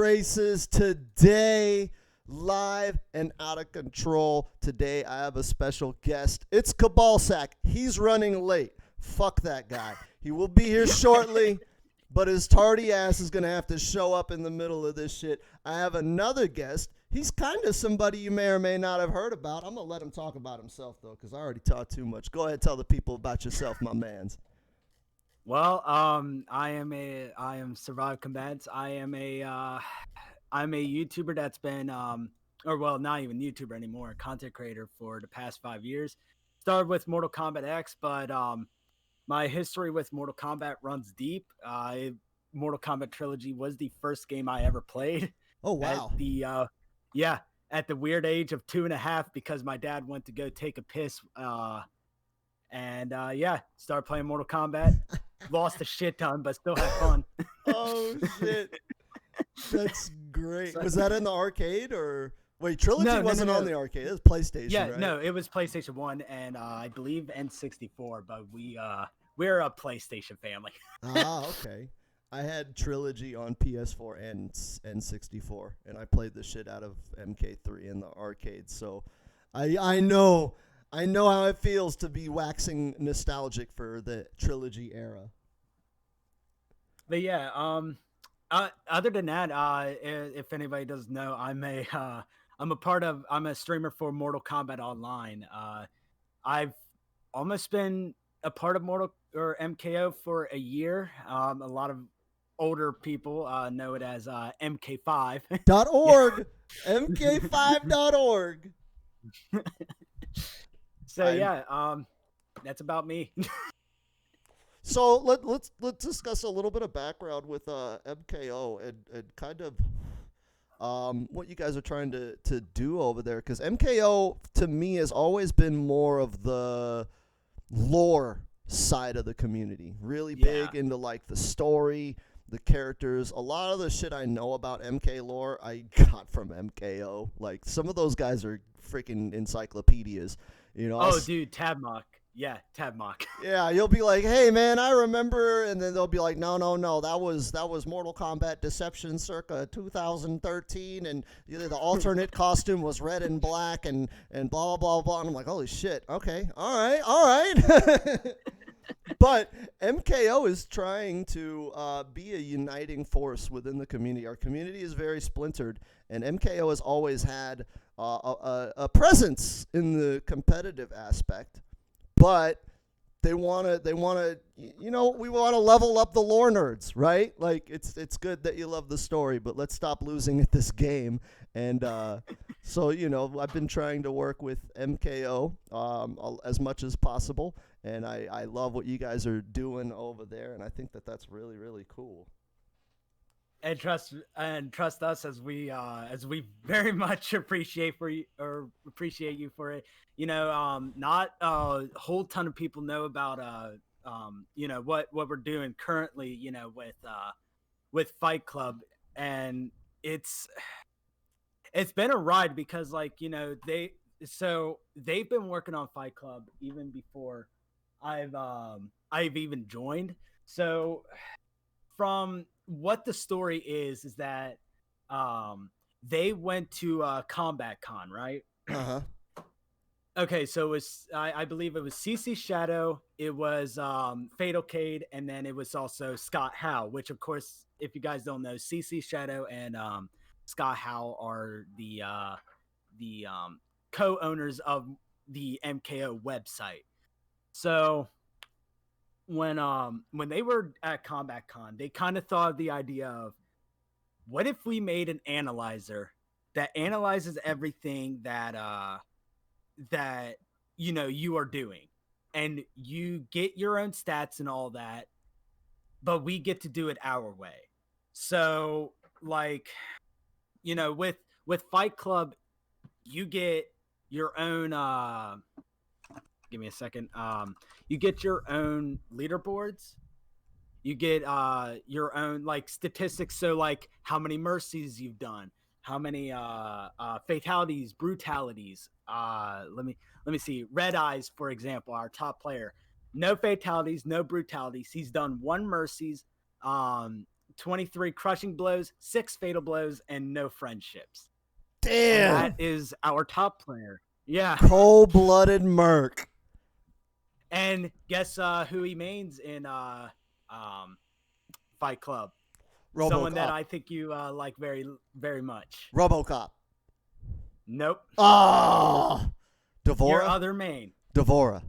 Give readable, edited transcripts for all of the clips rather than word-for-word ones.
Braces today, live and out of control. Today I have a special guest. It's Kabaling. He's running late. Fuck that guy. He will be here shortly, but his tardy ass is going to have to show up in the middle of this shit. I have another guest. He's kind of somebody you may or may not have heard about. I'm going to let him talk about himself, though, because I already talked too much. Go ahead, tell the people about yourself, my mans. Well, I am Survive Combatants. I'm a YouTuber that's been or well, not even YouTuber anymore, content creator for the past 5 years. Started with Mortal Kombat X, but my history with Mortal Kombat runs deep. Mortal Kombat Trilogy was the first game I ever played Oh, at wow. yeah, at the weird age of 2.5 because my dad went to go take a piss. Started playing Mortal Kombat. Lost a shit ton, but still had fun. Oh, shit. That's great. So, Was that in the arcade or wait? Trilogy no, wasn't on no. the arcade. It was PlayStation, Yeah, right? no, it was PlayStation 1 and I believe N64, but we're a PlayStation family. Ah, okay. I had Trilogy on PS4 and N64, and I played the shit out of MK3 in the arcade. So, I know how it feels to be waxing nostalgic for the Trilogy era. But yeah, other than that, if anybody doesn't know, I'm a streamer for Mortal Kombat Online. I've almost been a part of Mortal or MKO for a year. A lot of older people know it as MK5. Dot Yeah. .org, mk5.org. So I yeah, that's about me. So let's discuss a little bit of background with MKO and kind of what you guys are trying to do over there, because MKO to me has always been more of the lore side of the community, really Yeah. big into like the story, the characters. A lot of the shit I know about MK lore I got from MKO. Like some of those guys are freaking encyclopedias. Oh, dude, Tabmock. Yeah, Tabmock. Yeah, you'll be like, "Hey, man, I remember," and then they'll be like, "No, no, no, that was Mortal Kombat Deception, circa 2013, and the alternate costume was red and black, and blah blah blah." And I'm like, "Holy shit! Okay, all right." But MKO is trying to be a uniting force within the community. Our community is very splintered, and MKO has always had a presence in the competitive aspect, but they want to we want to level up the lore nerds, right? Like it's good that you love the story, but let's stop losing at this game. And so I've been trying to work with MKO as much as possible, and I love what you guys are doing over there, and I think that that's really really cool. And trust us as we very much appreciate you for it. Not a whole ton of people know about what we're doing currently, with Fight Club, and it's it's been a ride because they've been working on Fight Club even before I've even joined. So from what the story is that they went to Combat Con, right? Uh-huh. Okay, so it was I believe it was CC Shadow, it was Fatal Cade, and then it was also Scott Howe, which of course, if you guys don't know, CC Shadow and Scott Howe are the co-owners of the MKO website. So when they were at Combat Con, they kind of thought of the idea of, what if we made an analyzer that analyzes everything that you are doing, and you get your own stats and all that, but we get to do it our way. So with Fight Club, you get your own give me a second. You get your own leaderboards. You get your own like statistics. So like how many mercies you've done, how many fatalities, brutalities. Let me see. Red Eyes, for example, our top player, no fatalities, no brutalities. He's done one mercies, 23 crushing blows, 6 fatal blows, and no friendships. Damn. And that is our top player. Yeah. Cold-blooded Merc. And guess who he mains in Fight Club? RoboCop. Someone that I think you like very, very much. RoboCop. Nope. Oh, Devora. Your other main. Devora.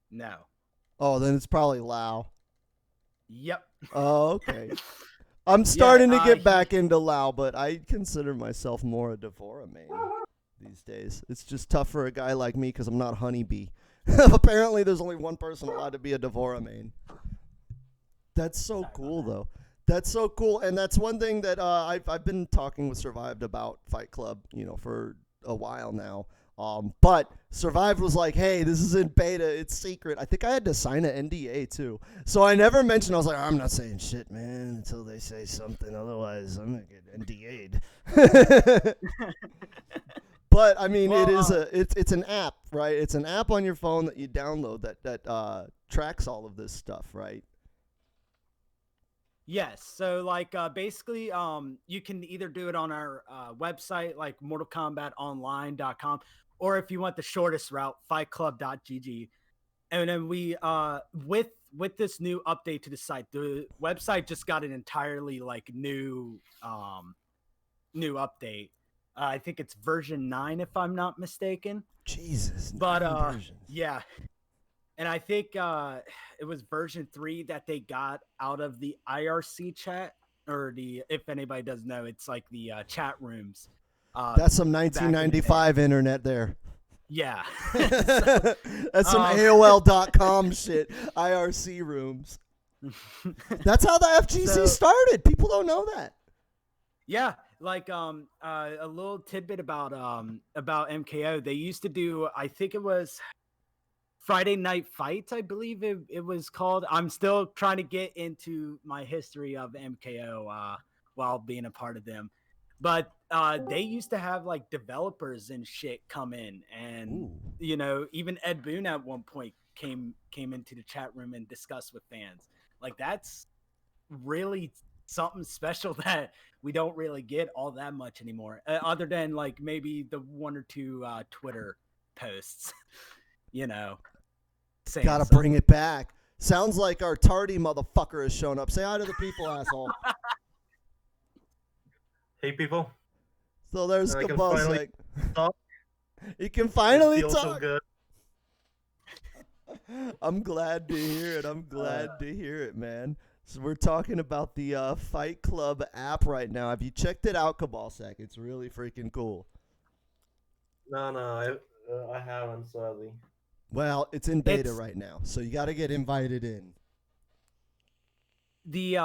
No. Oh, then it's probably Lau. Yep. Oh, okay. I'm starting to get he- back into Lau, but I consider myself more a Devora main these days. It's just tough for a guy like me because I'm not Honeybee. Apparently, there's only one person allowed to be a Devora main. That's so cool, though. That's so cool, and that's one thing that I've been talking with Survived about Fight Club, for a while now. But Survived was like, hey, this is in beta, it's secret. I think I had to sign an NDA too. So I never mentioned, I was like, I'm not saying shit, man, until they say something. Otherwise, I'm going to get NDA'd. But I mean, Well, it's an app, right? It's an app on your phone that you download that tracks all of this stuff, right? Yes. So like basically you can either do it on our website like mortalkombatonline.com, or if you want the shortest route, fightclub.gg. And then we with this new update to the site, the website just got an entirely like new update. I think it's version 9 if I'm not mistaken. Jesus. But 9 versions. yeah. And I think it was version 3 that they got out of the IRC chat, or if anybody does know, it's like the chat rooms. That's some 1995 internet there. Yeah. That's some AOL.com shit. IRC rooms. That's how the FGC started. People don't know that. Yeah. Like a little tidbit about MKO. They used to do, I think it was Friday Night Fights, I believe it was called. I'm still trying to get into my history of MKO while being a part of them. But they used to have like developers and shit come in, and even Ed Boon at one point came into the chat room and discussed with fans. Like that's really something special that we don't really get all that much anymore, other than like maybe the 1 or 2 Twitter posts. Gotta bring it back. Sounds like our tardy motherfucker has shown up. Say hi to the people, asshole. Hey, people. So there's Kabaling. Talk. You can finally talk. talk. So good. I'm glad to hear it. I'm glad to hear it, man. So we're talking about the Fight Club app right now. Have you checked it out, Kabalsek? It's really freaking cool. No, I haven't, sadly. Well, it's in beta right now, so you got to get invited in. The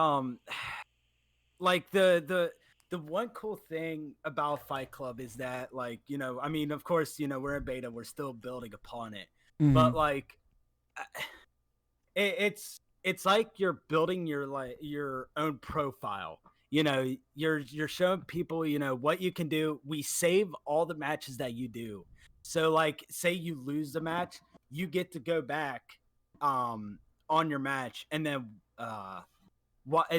like the one cool thing about Fight Club is that, like, I mean, of course, we're in beta, we're still building upon it, but like it's like you're building your own profile. You're showing people what you can do. We save all the matches that you do, so like say you lose the match, you get to go back on your match and then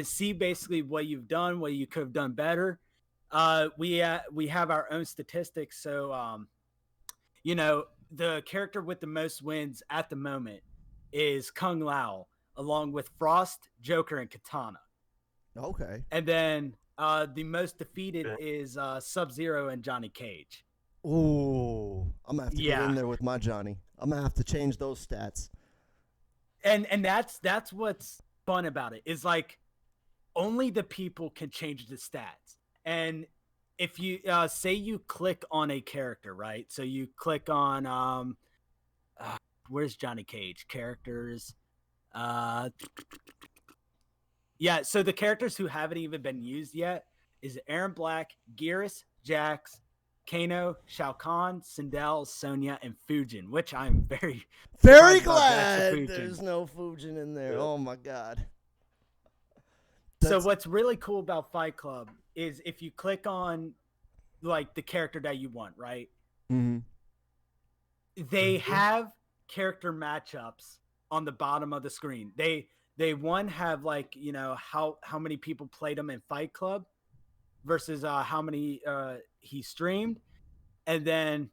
see basically what you've done, what you could have done better. We have our own statistics, so the character with the most wins at the moment is Kung Lao, along with Frost, Joker, and Katana. Okay. And then the most defeated is Sub-Zero and Johnny Cage. Ooh, I'm gonna have to get in there with my Johnny. I'm gonna have to change those stats. And that's what's fun about it, is like only the people can change the stats. And if you say you click on a character, right? So you click on where's Johnny Cage characters? Yeah, so the characters who haven't even been used yet is Aaron Black, Gearus, Jax, Kano, Shao Kahn, Sindel, Sonya, and Fujin, which I'm very glad there's no Fujin in there. Oh my god. So what's really cool about Fight Club is if you click on like the character that you want, right? Mm-hmm. They have character matchups on the bottom of the screen. They they one have like, you know, how many people played them in Fight Club versus how many he streamed, and then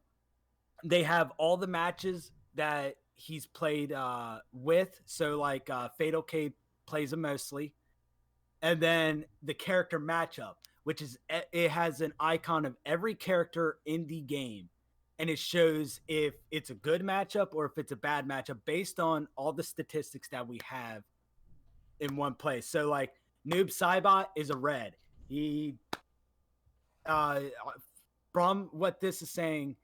they have all the matches that he's played with. So like Fatal K plays them mostly, and then the character matchup, which is it has an icon of every character in the game, and it shows if it's a good matchup or if it's a bad matchup based on all the statistics that we have in one place. So like Noob Saibot is a red. He from what this is saying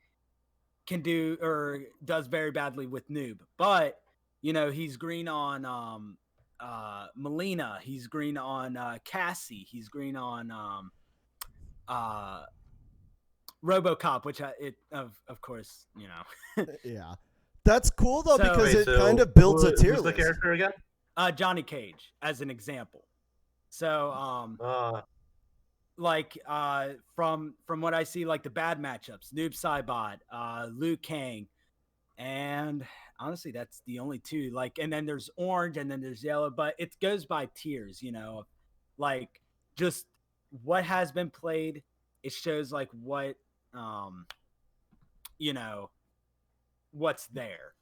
can do or does very badly with Noob, but you know, he's green on Melina, he's green on Cassie, he's green on RoboCop, which of course, you know. Yeah. That's cool though, So- because Wait, it kind of builds a tier who's the list. character again? Johnny Cage as an example. So like from what I see, like the bad matchups, Noob Saibot, Liu Kang, and honestly that's the only two. Like, and then there's orange and then there's yellow, but it goes by tiers, you know, like just what has been played. It shows like what you know, what's there.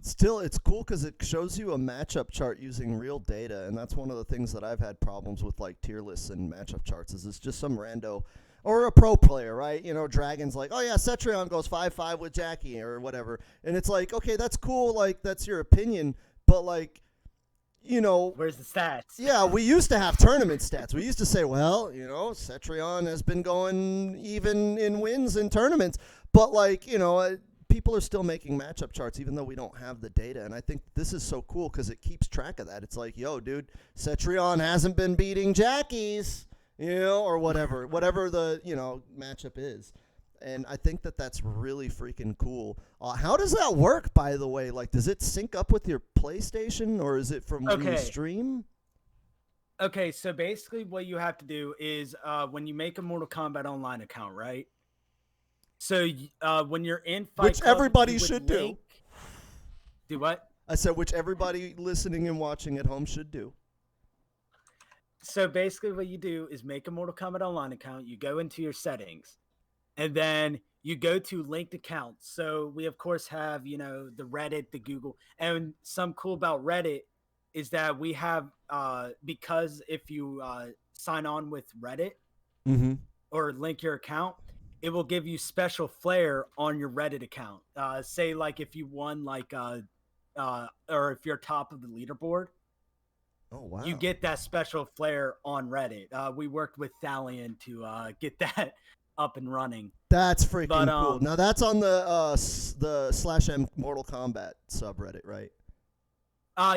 Still, it's cool because it shows you a matchup chart using real data, and that's one of the things that I've had problems with, like tier lists and matchup charts. Is it's just some rando or a pro player, right? You know, Dragon's like, oh yeah, Cetrion goes 5-5 with Jackie or whatever, and it's like, okay, that's cool, like that's your opinion, but like, you know, Where's the stats? yeah, we used to have tournament stats. We used to say, well, you know, Cetrion has been going even in wins in tournaments, but like, you know, people are still making matchup charts even though we don't have the data, and I think this is so cool because it keeps track of that. It's like, yo, dude, Cetrion hasn't been beating Jackie's, you know, or whatever the, you know, matchup is. And I think that that's really freaking cool. How does that work, by the way? Like, does it sync up with your PlayStation, or is it from when you Okay. stream? Okay, so basically what you have to do is when you make a Mortal Kombat Online account, right? So when you're in Fight Which Club, everybody you would should do. link- Do what? I said, which everybody listening and watching at home should do. So basically what you do is make a Mortal Kombat Online account, you go into your settings, and then you go to linked accounts. So we of course have, you know, the Reddit, the Google, and some cool about Reddit is that we have because if you sign on with Reddit Mm-hmm. or link your account, it will give you special flair on your Reddit account. Say like if you won like or if you're top of the leaderboard, Oh, wow. you get that special flair on Reddit. We worked with Thalion to get that up and running. That's freaking But, cool. Now, that's on the /M Mortal Kombat subreddit, right?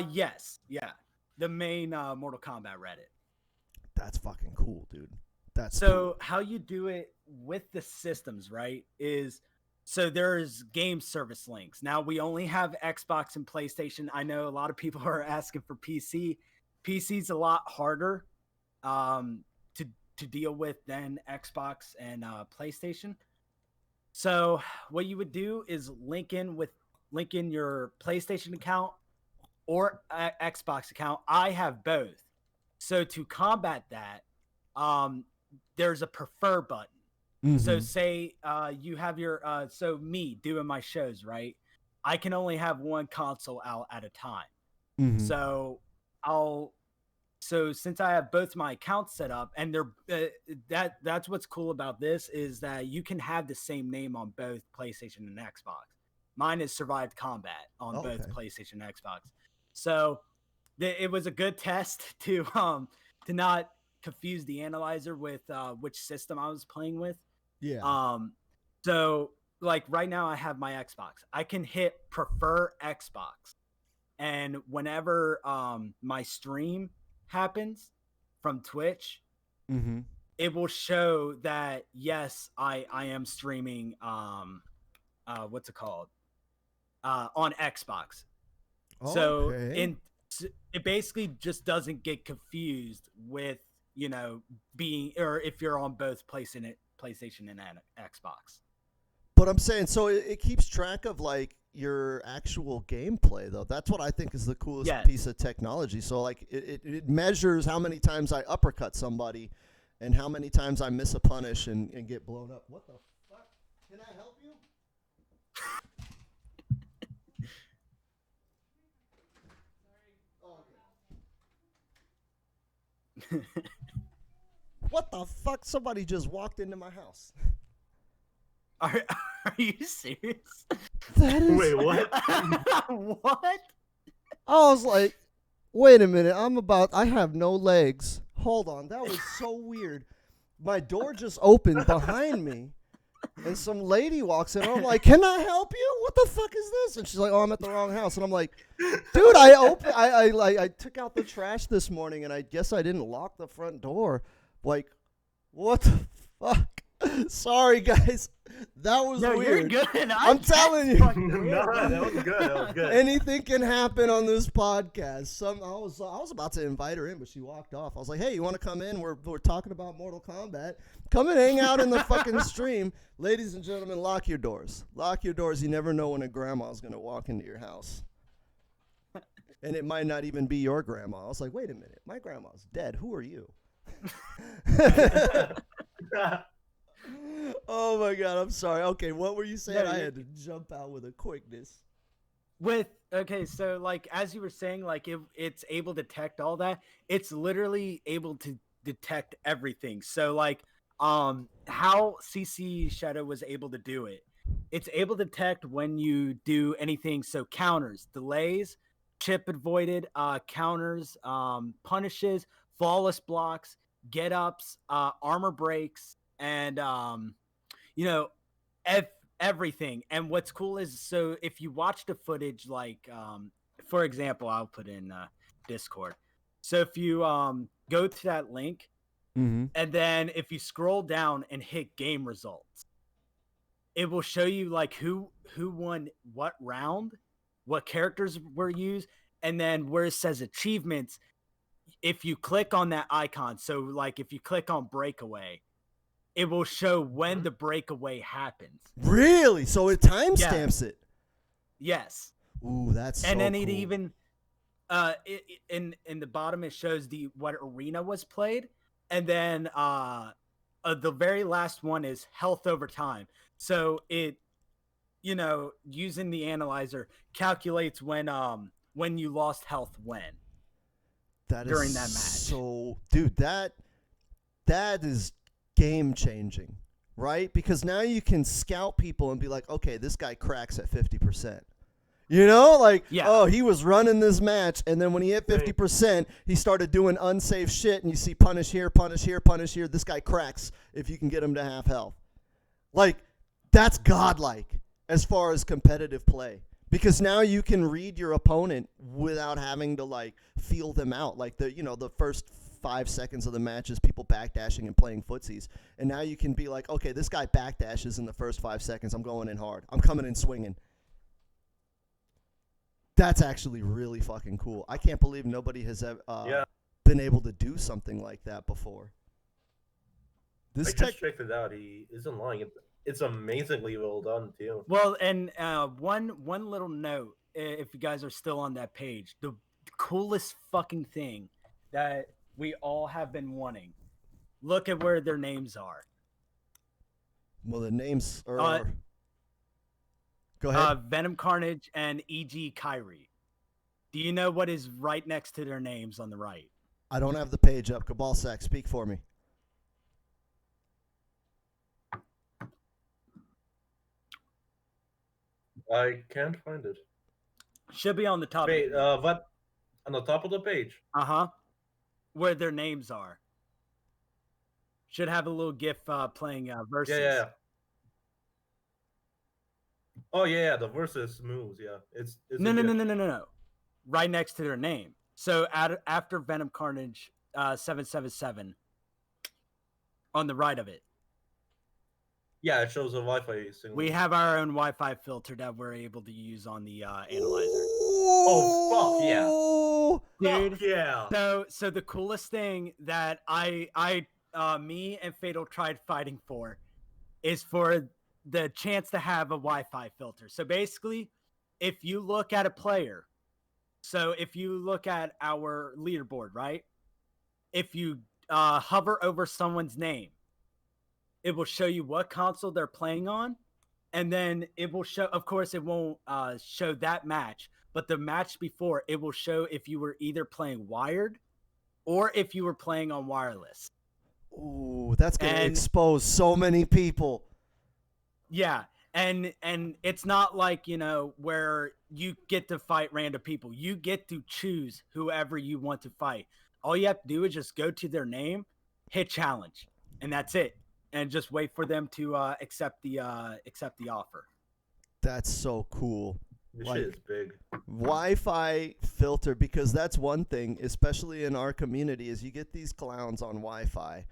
Yes, yeah, the main Mortal Kombat Reddit. That's fucking cool, dude. That's So cool. how you do it with the systems, right, is so there's game service links. Now we only have Xbox and PlayStation. I know a lot of people are asking for PC. PC's a lot harder to deal with than Xbox and PlayStation. So what you would do is link in your PlayStation account or Xbox account. I have both. So to combat that, there's a prefer button. So Mhm. say you have your so me doing my shows, right? I can only have one console out at a time. Mhm. So since I have both my accounts set up, and they're that's what's cool about this is that you can have the same name on both PlayStation and Xbox. Mine is Survived Combat on both Okay. PlayStation and Xbox. So it was a good test to not confuse the analyzer with which system I was playing with. Yeah. So like right now I have my Xbox. I can hit prefer Xbox, and whenever my stream happens from Twitch, Mm-hmm. it will show that yes, I am streaming what's it called? On Xbox. So Okay. it basically just doesn't get confused with, you know, being or if you're on both PlayStation and Xbox. But I'm saying, so it keeps track of like your actual gameplay, though. That's what I think is the coolest Yes. piece of technology. So like it measures how many times I uppercut somebody, and how many times I miss a punish and get blown up. What the fuck? Can I help you? Oh, okay. What the fuck? Somebody just walked into my house. Are you serious? That is. Wait, what? What? I was like, wait a minute. I have no legs. Hold on. That was so weird. My door just opened behind me, and some lady walks in. I'm like, can I help you? What the fuck is this? And she's like, oh, I'm at the wrong house. And I'm like, dude, I took out the trash this morning, and I guess I didn't lock the front door. Like, what the fuck? Sorry, guys. That was No, weird. you're good. I'm telling you. No, that was good. That was good. Anything can happen on this podcast. I was about to invite her in, but she walked off. I was like, hey, you want to come in? We're talking about Mortal Kombat. Come and hang out in the fucking stream. Ladies and gentlemen, lock your doors. Lock your doors. You never know when a grandma's going to walk into your house. And it might not even be your grandma. I was like, wait a minute. My grandma's dead. Who are you? Oh my god, I'm sorry. Okay, what were you saying? No, I had to jump out with a quickness. Okay, so like as you were saying, like it's able to detect all that. It's literally able to detect everything. So like how CC Shadow was able to do it. It's able to detect when you do anything. So counters, delays, chip avoided, counters, punishes, flawless blocks, get ups, armor breaks, and everything. And what's cool is, so if you watch the footage, like for example, I'll put in Discord. So if you go to that link, and then if you scroll down and hit game results, it will show you like who won what round, what characters were used, and then where it says achievements, if you click on that icon, so like if you click on breakaway, it will show when the breakaway happens. Really? So it timestamps it. Yes. Ooh, that's so And then cool. it even in the bottom it shows what arena was played, and then the very last one is health over time. So it, using the analyzer, calculates when you lost health during that match. So, dude, that is game changing, right? Because now you can scout people and be like, okay, this guy cracks at 50%. Oh, he was running this match, and then when he hit 50%, he started doing unsafe shit, and you see punish here, punish here, punish here. This guy cracks if you can get him to half health. Like, that's godlike as far as competitive play. Because now you can read your opponent without having to like feel them out. Like the first 5 seconds of the match is people backdashing and playing footsies. And now you can be like, okay, this guy backdashes in the first 5 seconds. I'm going in hard. I'm coming in swinging. That's actually really fucking cool. I can't believe nobody has been able to do something like that before. I just checked it out. He isn't lying. It's amazingly well done too. Well, and one little note, if you guys are still on that page, the coolest fucking thing that we all have been wanting. Look at where their names are. Well, the names are. Go ahead. Venom Carnage and E.G. Kyrie. Do you know what is right next to their names on the right? I don't have the page up. Cabal Sack, speak for me. I can't find it. Should be on the top. Wait, what? On the top of the page? Where their names are. Should have a little GIF playing versus. Yeah. Oh yeah, the versus moves. Yeah, it's no. Right next to their name. So after Venom Carnage 777, on the right of it. Yeah, it shows a Wi-Fi signal. We have our own Wi-Fi filter that we're able to use on the analyzer. Oh fuck yeah, dude! Fuck yeah. So the coolest thing that me and Fatal tried fighting for is for the chance to have a Wi-Fi filter. So basically, if you look at a player, so if you look at our leaderboard, right? If you hover over someone's name, it will show you what console they're playing on, and then it will show. Of course, it won't show that match, but the match before it will show if you were either playing wired or if you were playing on wireless. Ooh, that's gonna And- expose so many people. Yeah, and it's not like, you know, where you get to fight random people. You get to choose whoever you want to fight. All you have to do is just go to their name, hit challenge, and that's it. And just wait for them to accept the offer. That's so cool. This Like- shit is big. Wi-Fi filter, because that's one thing, especially in our community, is you get these clowns on Wi-Fi,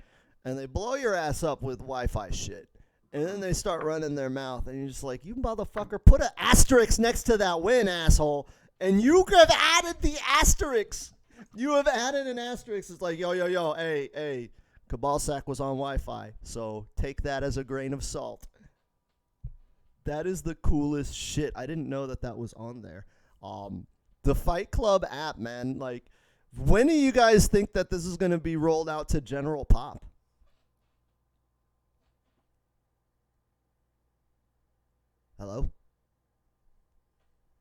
and they blow your ass up with Wi-Fi shit, and then they start running their mouth, and you're just like, you motherfucker, put an asterisk next to that win, asshole, and you have added the asterisk. You have added an asterisk. It's like, yo, hey, Kabalsack was on Wi-Fi, so take that as a grain of salt. That is the coolest shit. I didn't know that was on there. The Fight Club app, man. Like, when do you guys think that this is going to be rolled out to general pop? Hello?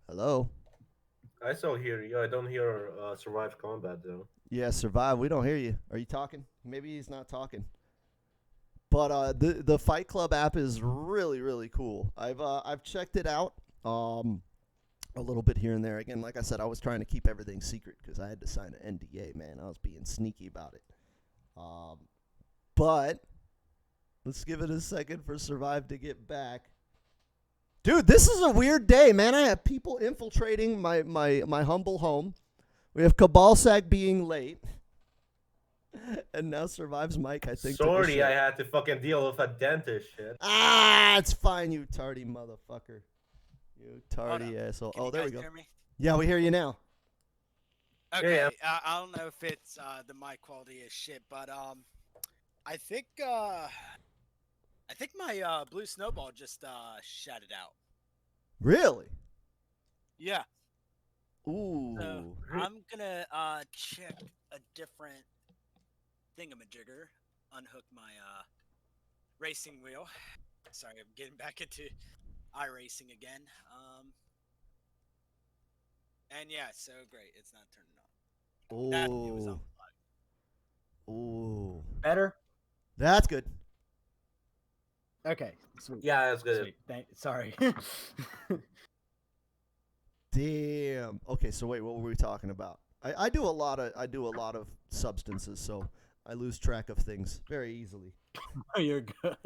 Hello? I still hear you. I don't hear Survive Combat though. Yeah, Survive. We don't hear you. Are you talking? Maybe he's not talking. But the Fight Club app is really, really cool. I've checked it out a little bit here and there. Again, like I said, I was trying to keep everything secret because I had to sign an NDA, man. I was being sneaky about it. But let's give it a second for Survive to get back. Dude, this is a weird day, man. I have people infiltrating my humble home. We have Kabalsack being late. And now Survive's mic, I think. Sorry, I had to fucking deal with a dentist shit. Ah, it's fine, you tardy motherfucker. You tardy Hold up. asshole. Can Oh, you there we guys go. hear me? Yeah, we hear you now. Okay, Yeah. I don't know if it's the mic quality is shit, but I think my blue snowball just shouted out. Really? Yeah. Ooh. So I'm gonna check a different thingamajigger, unhook my racing wheel. Sorry, I'm getting back into iRacing again. And yeah, so great, it's not turning on. That it was on the Ooh. Better? That's good. Okay. Sweet. Yeah, that's good. Sweet. Sorry. Damn. Okay, so wait, what were we talking about? I do a lot of substances, so I lose track of things very easily. You're good.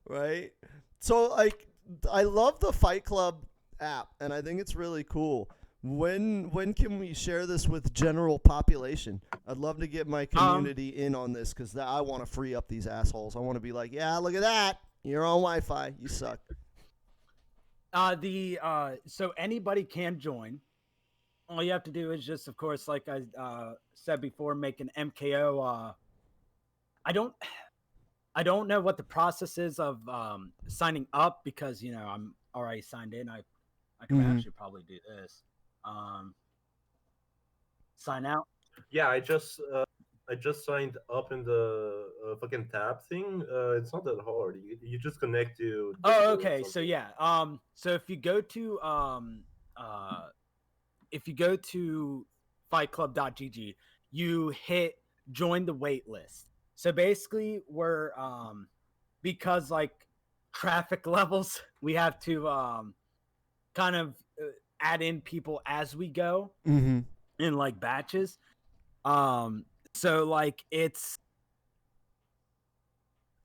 Right? So like I love the Fight Club app and I think it's really cool. When can we share this with general population? I'd love to get my community in on this cuz I want to free up these assholes. I want to be like, "Yeah, look at that. You're on Wi-Fi. You suck." So anybody can join. All you have to do is just, of course, like I said before, make an MKO. I don't know what the process is of signing up because I'm already signed in. I can actually probably do this. Sign out. Yeah, I just signed up in the fucking tab thing. It's not that hard. You just connect to. Oh, Discord or okay. So something. yeah. So if you go to fightclub.gg, you hit join the wait list. So basically, we're because like traffic levels, we have to kind of add in people as we go Mhm. in like batches. So like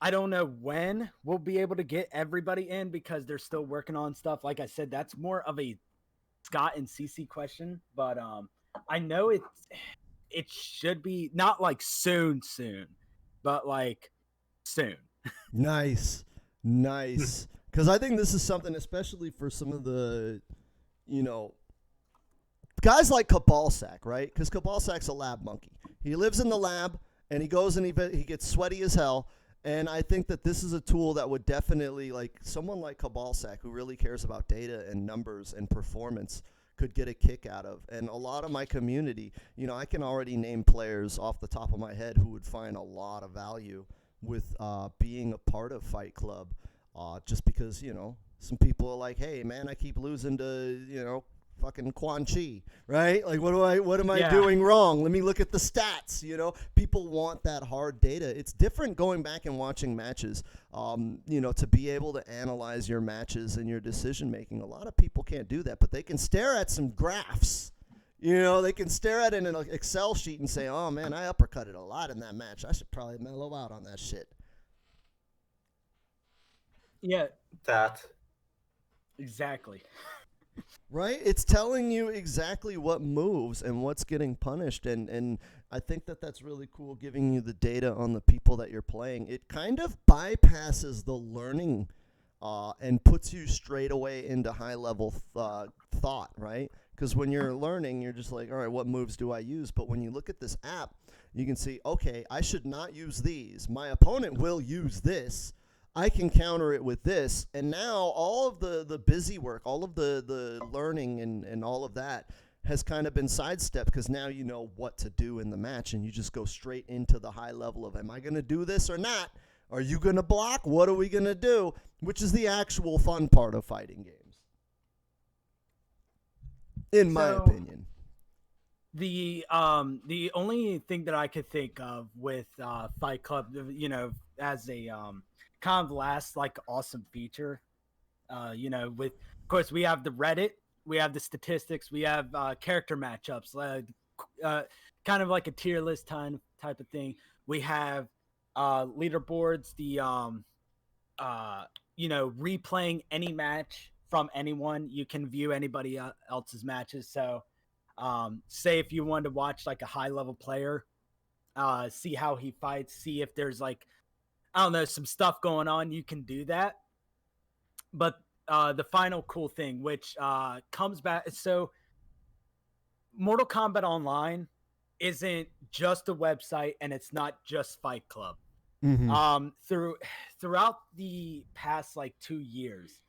I don't know when we'll be able to get everybody in because they're still working on stuff. Like I said, that's more of a Scott and CC question, but I know it should be not like soon, but like soon. Nice. Because I think this is something, especially for some of the, guys like Kabalsack, right? Because Kabalsack's a lab monkey. He lives in the lab, and he goes and he gets sweaty as hell, And I think that this is a tool that would definitely, like someone like Kabalsak, who really cares about data and numbers and performance, could get a kick out of. And a lot of my community, you know, I can already name players off the top of my head who would find a lot of value with being a part of Fight Club, just because, you know, some people are like, hey, man, I keep losing to, you know, fucking Quan Chi, right? Like, what am I doing wrong? Let me look at the stats. You know, people want that hard data. It's different going back and watching matches. You know, to be able to analyze your matches and your decision making. A lot of people can't do that, but they can stare at some graphs. You know, they can stare at an Excel sheet and say, oh man, I uppercutted a lot in that match. I should probably mellow out on that shit. Yeah, That. exactly. Right? It's telling you exactly what moves and what's getting punished. And I think that that's really cool, giving you the data on the people that you're playing. It kind of bypasses the learning and puts you straight away into high-level thought, right? Because when you're learning, you're just like, all right, what moves do I use? But when you look at this app, you can see, okay, I should not use these. My opponent will use this. I can counter it with this. And now all of the busy work, all of the learning and all of that has kind of been sidestepped, because now you know what to do in the match, and you just go straight into the high level of, am I going to do this or not? Are you going to block? What are we going to do? Which is the actual fun part of fighting games, in my opinion. The only thing that I could think of with Fight Club, you know, as a kind of last like awesome feature, you know, with of course we have the Reddit, we have the statistics, we have character matchups, kind of like a tier list type of thing. We have leaderboards, the you know, replaying any match from anyone. You can view anybody else's matches. So say if you wanted to watch like a high level player, see how he fights, see if there's like, I don't know, some stuff going on, you can do that. But the final cool thing, which comes back, so Mortal Kombat Online isn't just a website, and it's not just Fight Club. Mm-hmm. Throughout the past like 2 years,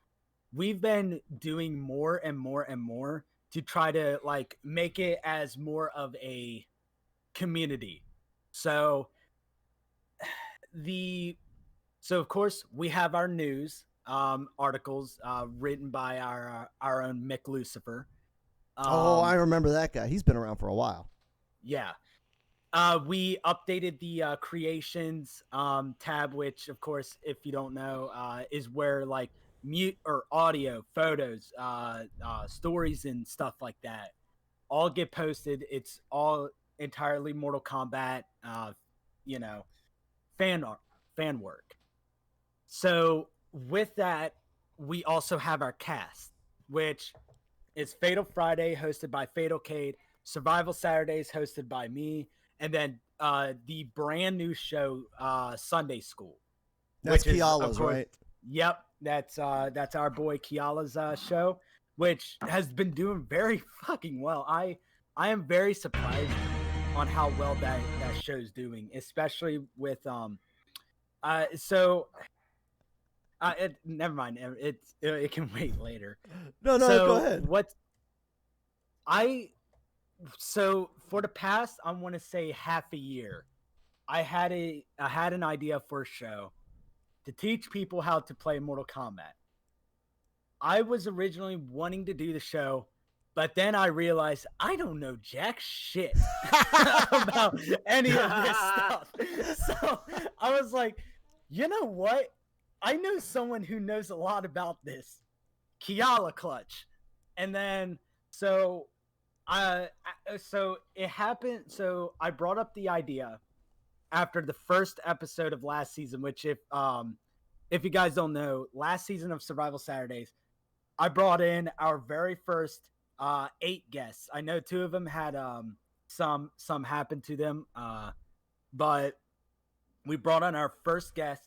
we've been doing more and more and more to try to like make it as more of a community. So of course we have our news articles written by our own Mick Lucifer. I remember that guy. He's been around for a while. Yeah. We updated the creations tab, which of course, if you don't know, is where like mute or audio, photos, stories and stuff like that all get posted. It's all entirely Mortal Kombat, you know, fan work. So with that, we also have our cast, which is Fatal Friday, hosted by Fatal Cade, Survival Saturdays, hosted by me, and then the brand new show, Sunday School. That's Kiala's, right? Yep, that's our boy Kiala's show, which has been doing very fucking well. I am very surprised on how well that show's doing, especially with never mind. It can wait later. No, go ahead. So for the past, I want to say half a year, I had an idea for a show to teach people how to play Mortal Kombat. I was originally wanting to do the show, but then I realized I don't know jack shit about any of this stuff. So I was like, you know what? I know someone who knows a lot about this, Kiala Clutch. And then so it happened. So I brought up the idea after the first episode of last season, which if you guys don't know, last season of Survival Saturdays, I brought in our very first 8 guests. I know 2 of them had some happened to them, but we brought on our first guest.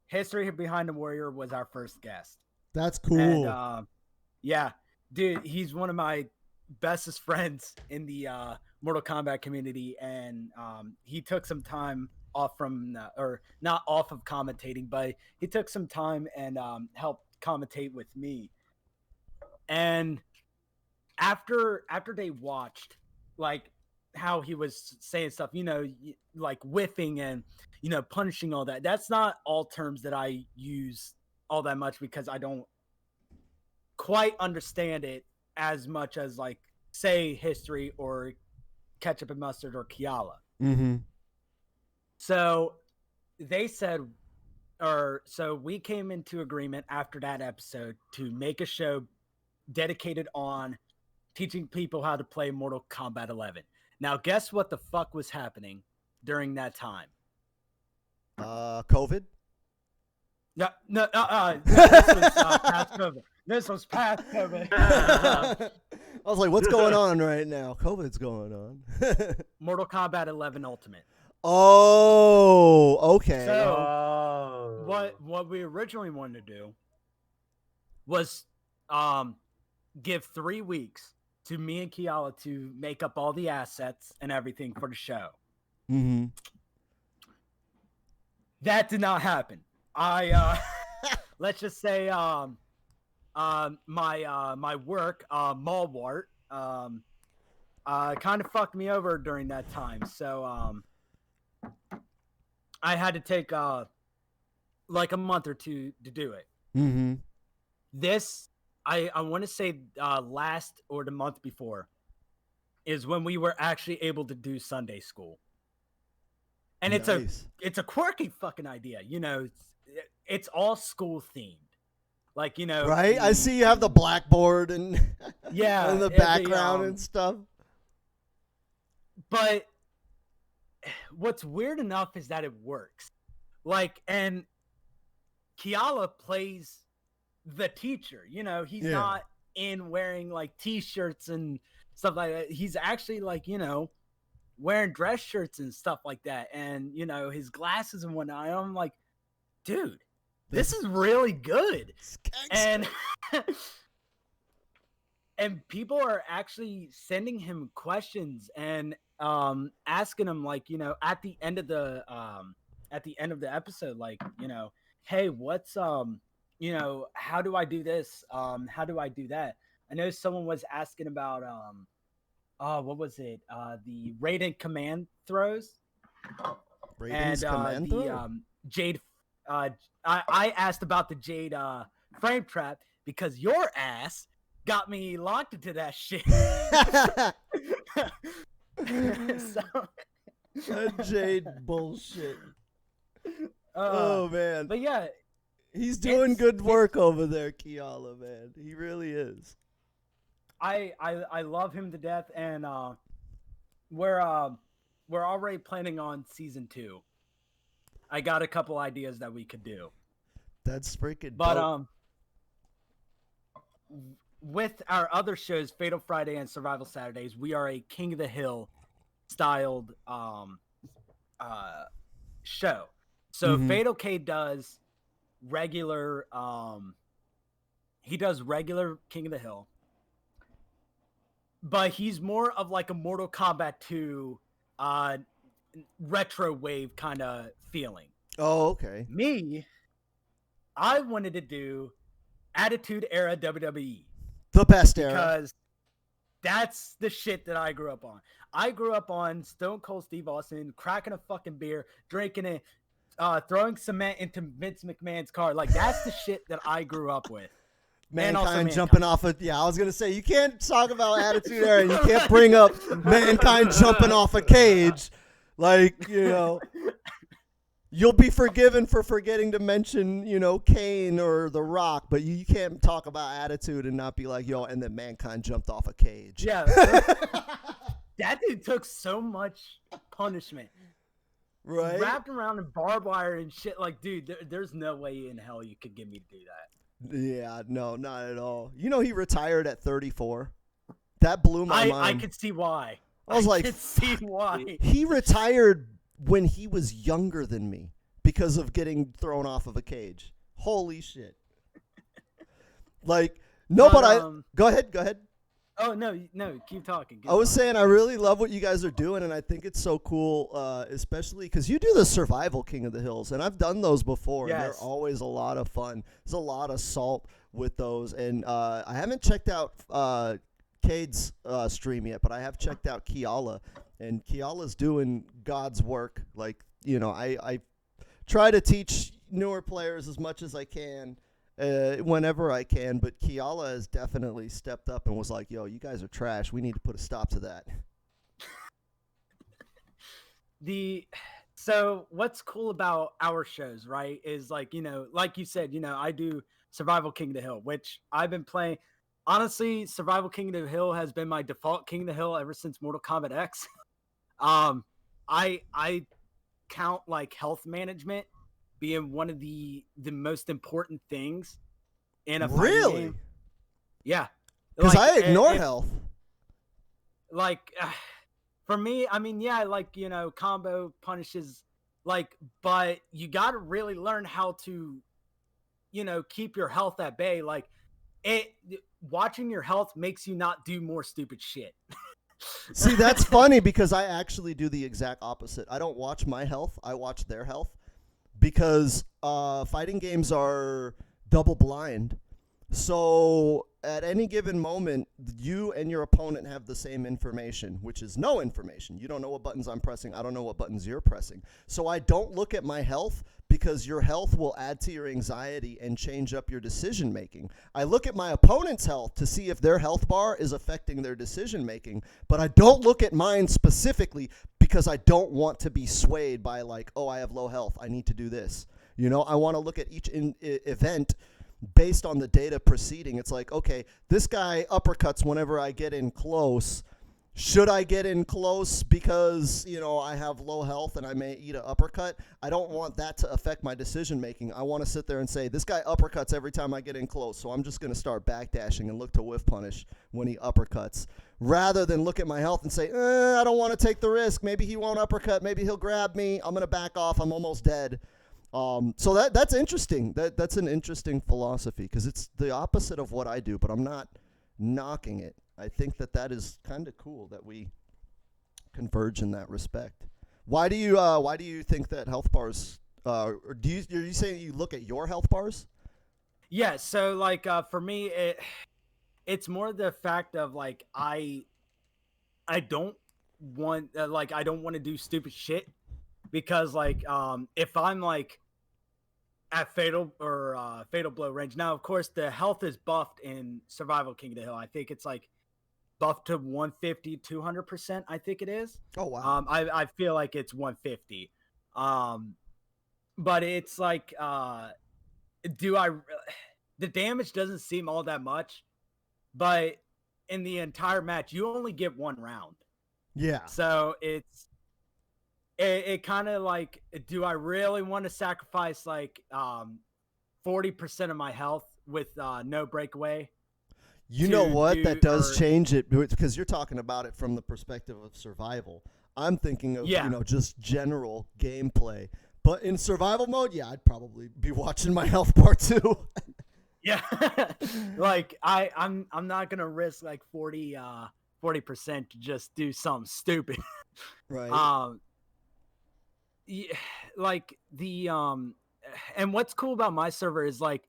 History Behind the Warrior was our first guest. That's cool. And, yeah, dude, he's one of my bestest friends in the Mortal Kombat community, and he took some time off from or not off of commentating, but he took some time and helped commentate with me. And after they watched like how he was saying stuff, like whiffing and punishing, all that, that's not all terms that I use all that much because I don't quite understand it as much as like say history or ketchup and mustard or Kiala. Mm-hmm. So they said, so we came into agreement after that episode to make a show dedicated on teaching people how to play Mortal Kombat 11. Now, guess what the fuck was happening during that time? COVID? No, this was past COVID. This was past COVID. I was like, what's going on right now? COVID's going on. Mortal Kombat 11 Ultimate. Oh, okay. So, what we originally wanted to do was give 3 weeks to me and Kiala to make up all the assets and everything for the show. Mm-hmm. That did not happen. I let's just say my work Malwart kind of fucked me over during that time. So I had to take like a month or two to do it. Mm-hmm. This I want to say last or the month before is when we were actually able to do Sunday school. And Nice. it's a quirky fucking idea, it's all school themed. Like, Right? I see you have the blackboard and yeah, in the background and stuff. But what's weird enough is that it works. Like, and Kiala plays the teacher, he's not in wearing like t-shirts and stuff like that. He's actually like, wearing dress shirts and stuff like that. And, his glasses and whatnot. And I'm like, dude, this is really good. And and people are actually sending him questions and asking him, like, at the end of the episode, like, hey, what's how do I do this? How do I do that? I know someone was asking about what was it? The raid command throws. Raiden's command throw? Jade. I asked about the Jade frame trap because your ass got me locked into that shit. That Jade bullshit. Oh man. But yeah, he's doing good work over there, Kiala, man. He really is. I love him to death, and we're already planning on season 2. I got a couple ideas that we could do. That's freaking But dope. With our other shows, Fatal Friday and Survival Saturdays, we are a King of the Hill styled show. So Fatal K does regular regular King of the Hill. But he's more of like a Mortal Kombat 2 retro wave kind of feeling. Oh, okay. Me, I wanted to do Attitude Era WWE. The best era. Because that's the shit that I grew up on. I grew up on Stone Cold Steve Austin cracking a fucking beer, drinking it, throwing cement into Vince McMahon's car. Like, that's the shit that I grew up with. Mankind jumping off I was going to say, you can't talk about Attitude Era and you can't bring up Mankind jumping off a cage. Like, you'll be forgiven for forgetting to mention, Kane or The Rock, but you can't talk about Attitude and not be like, yo, and then Mankind jumped off a cage. Yeah. That dude took so much punishment. Right? Wrapped around in barbed wire and shit. Like, dude, there's no way in hell you could get me to do that. Yeah, no, not at all. He retired at 34. That blew my mind. I could see why. I was like, could see why. He retired when he was younger than me because of getting thrown off of a cage. Holy shit. Like, no, but I go ahead. Oh no, no, keep talking. Keep I was talking. saying I really love what you guys are doing, and I think it's so cool, especially because you do the Survival King of the Hills, and I've done those before, and they're Yes. always a lot of fun. There's a lot of salt with those, and I haven't checked out Cade's stream yet, but I have checked out Kiala, and Kiala's doing God's work. Like, I try to teach newer players as much as I can. Whenever I can, but Kiala has definitely stepped up and was like, yo, you guys are trash. We need to put a stop to that. So what's cool about our shows, right, is like, like you said, I do Survival King of the Hill, which I've been playing. Honestly, Survival King of the Hill has been my default King of the Hill ever since Mortal Kombat X. I count like health management being one of the most important things in a fighting Really? game. Yeah. Because Like, I ignore if- health. Like for me, I mean, yeah, like, combo punishes, like, but you got to really learn how to, keep your health at bay. Like, watching your health makes you not do more stupid shit. See, that's funny because I actually do the exact opposite. I don't watch my health. I watch their health because fighting games are double blind. So at any given moment, you and your opponent have the same information, which is no information. You don't know what buttons I'm pressing. I don't know what buttons you're pressing. So I don't look at my health because your health will add to your anxiety and change up your decision making. I look at my opponent's health to see if their health bar is affecting their decision making, but I don't look at mine specifically because I don't want to be swayed by like, oh, I have low health. I need to do this. I want to look at each event based on the data preceding. It's like, okay, this guy uppercuts whenever I get in close. Should I get in close because, I have low health and I may eat an uppercut? I don't want that to affect my decision making. I want to sit there and say, this guy uppercuts every time I get in close, so I'm just going to start backdashing and look to whiff punish when he uppercuts, rather than look at my health and say, I don't want to take the risk. Maybe he won't uppercut. Maybe he'll grab me. I'm going to back off. I'm almost dead. So that's interesting. That's an interesting philosophy because it's the opposite of what I do, but I'm not knocking it. I think that is kind of cool that we converge in that respect. Why do you think that health bars? Or are you saying you look at your health bars? Yeah. So like for me, it's more the fact of like I don't want I don't want to do stupid shit because like if I'm like at fatal blow range. Now, of course, the health is buffed in Survival King of the Hill. I think it's like buffed to 150, 200%. I think it is. Oh wow. I feel like it's 150. But it's like, the damage doesn't seem all that much, but in the entire match, you only get one round. Yeah. So it kind of like, do I really want to sacrifice like 40% of my health with no breakaway? You know what? That does or- change it because you're talking about it from the perspective of survival. I'm thinking of, Yeah. just general gameplay. But in survival mode, yeah, I'd probably be watching my health bar too. Yeah. Like I'm not gonna risk like 40% to just do something stupid. Right. Yeah, like and what's cool about my server is like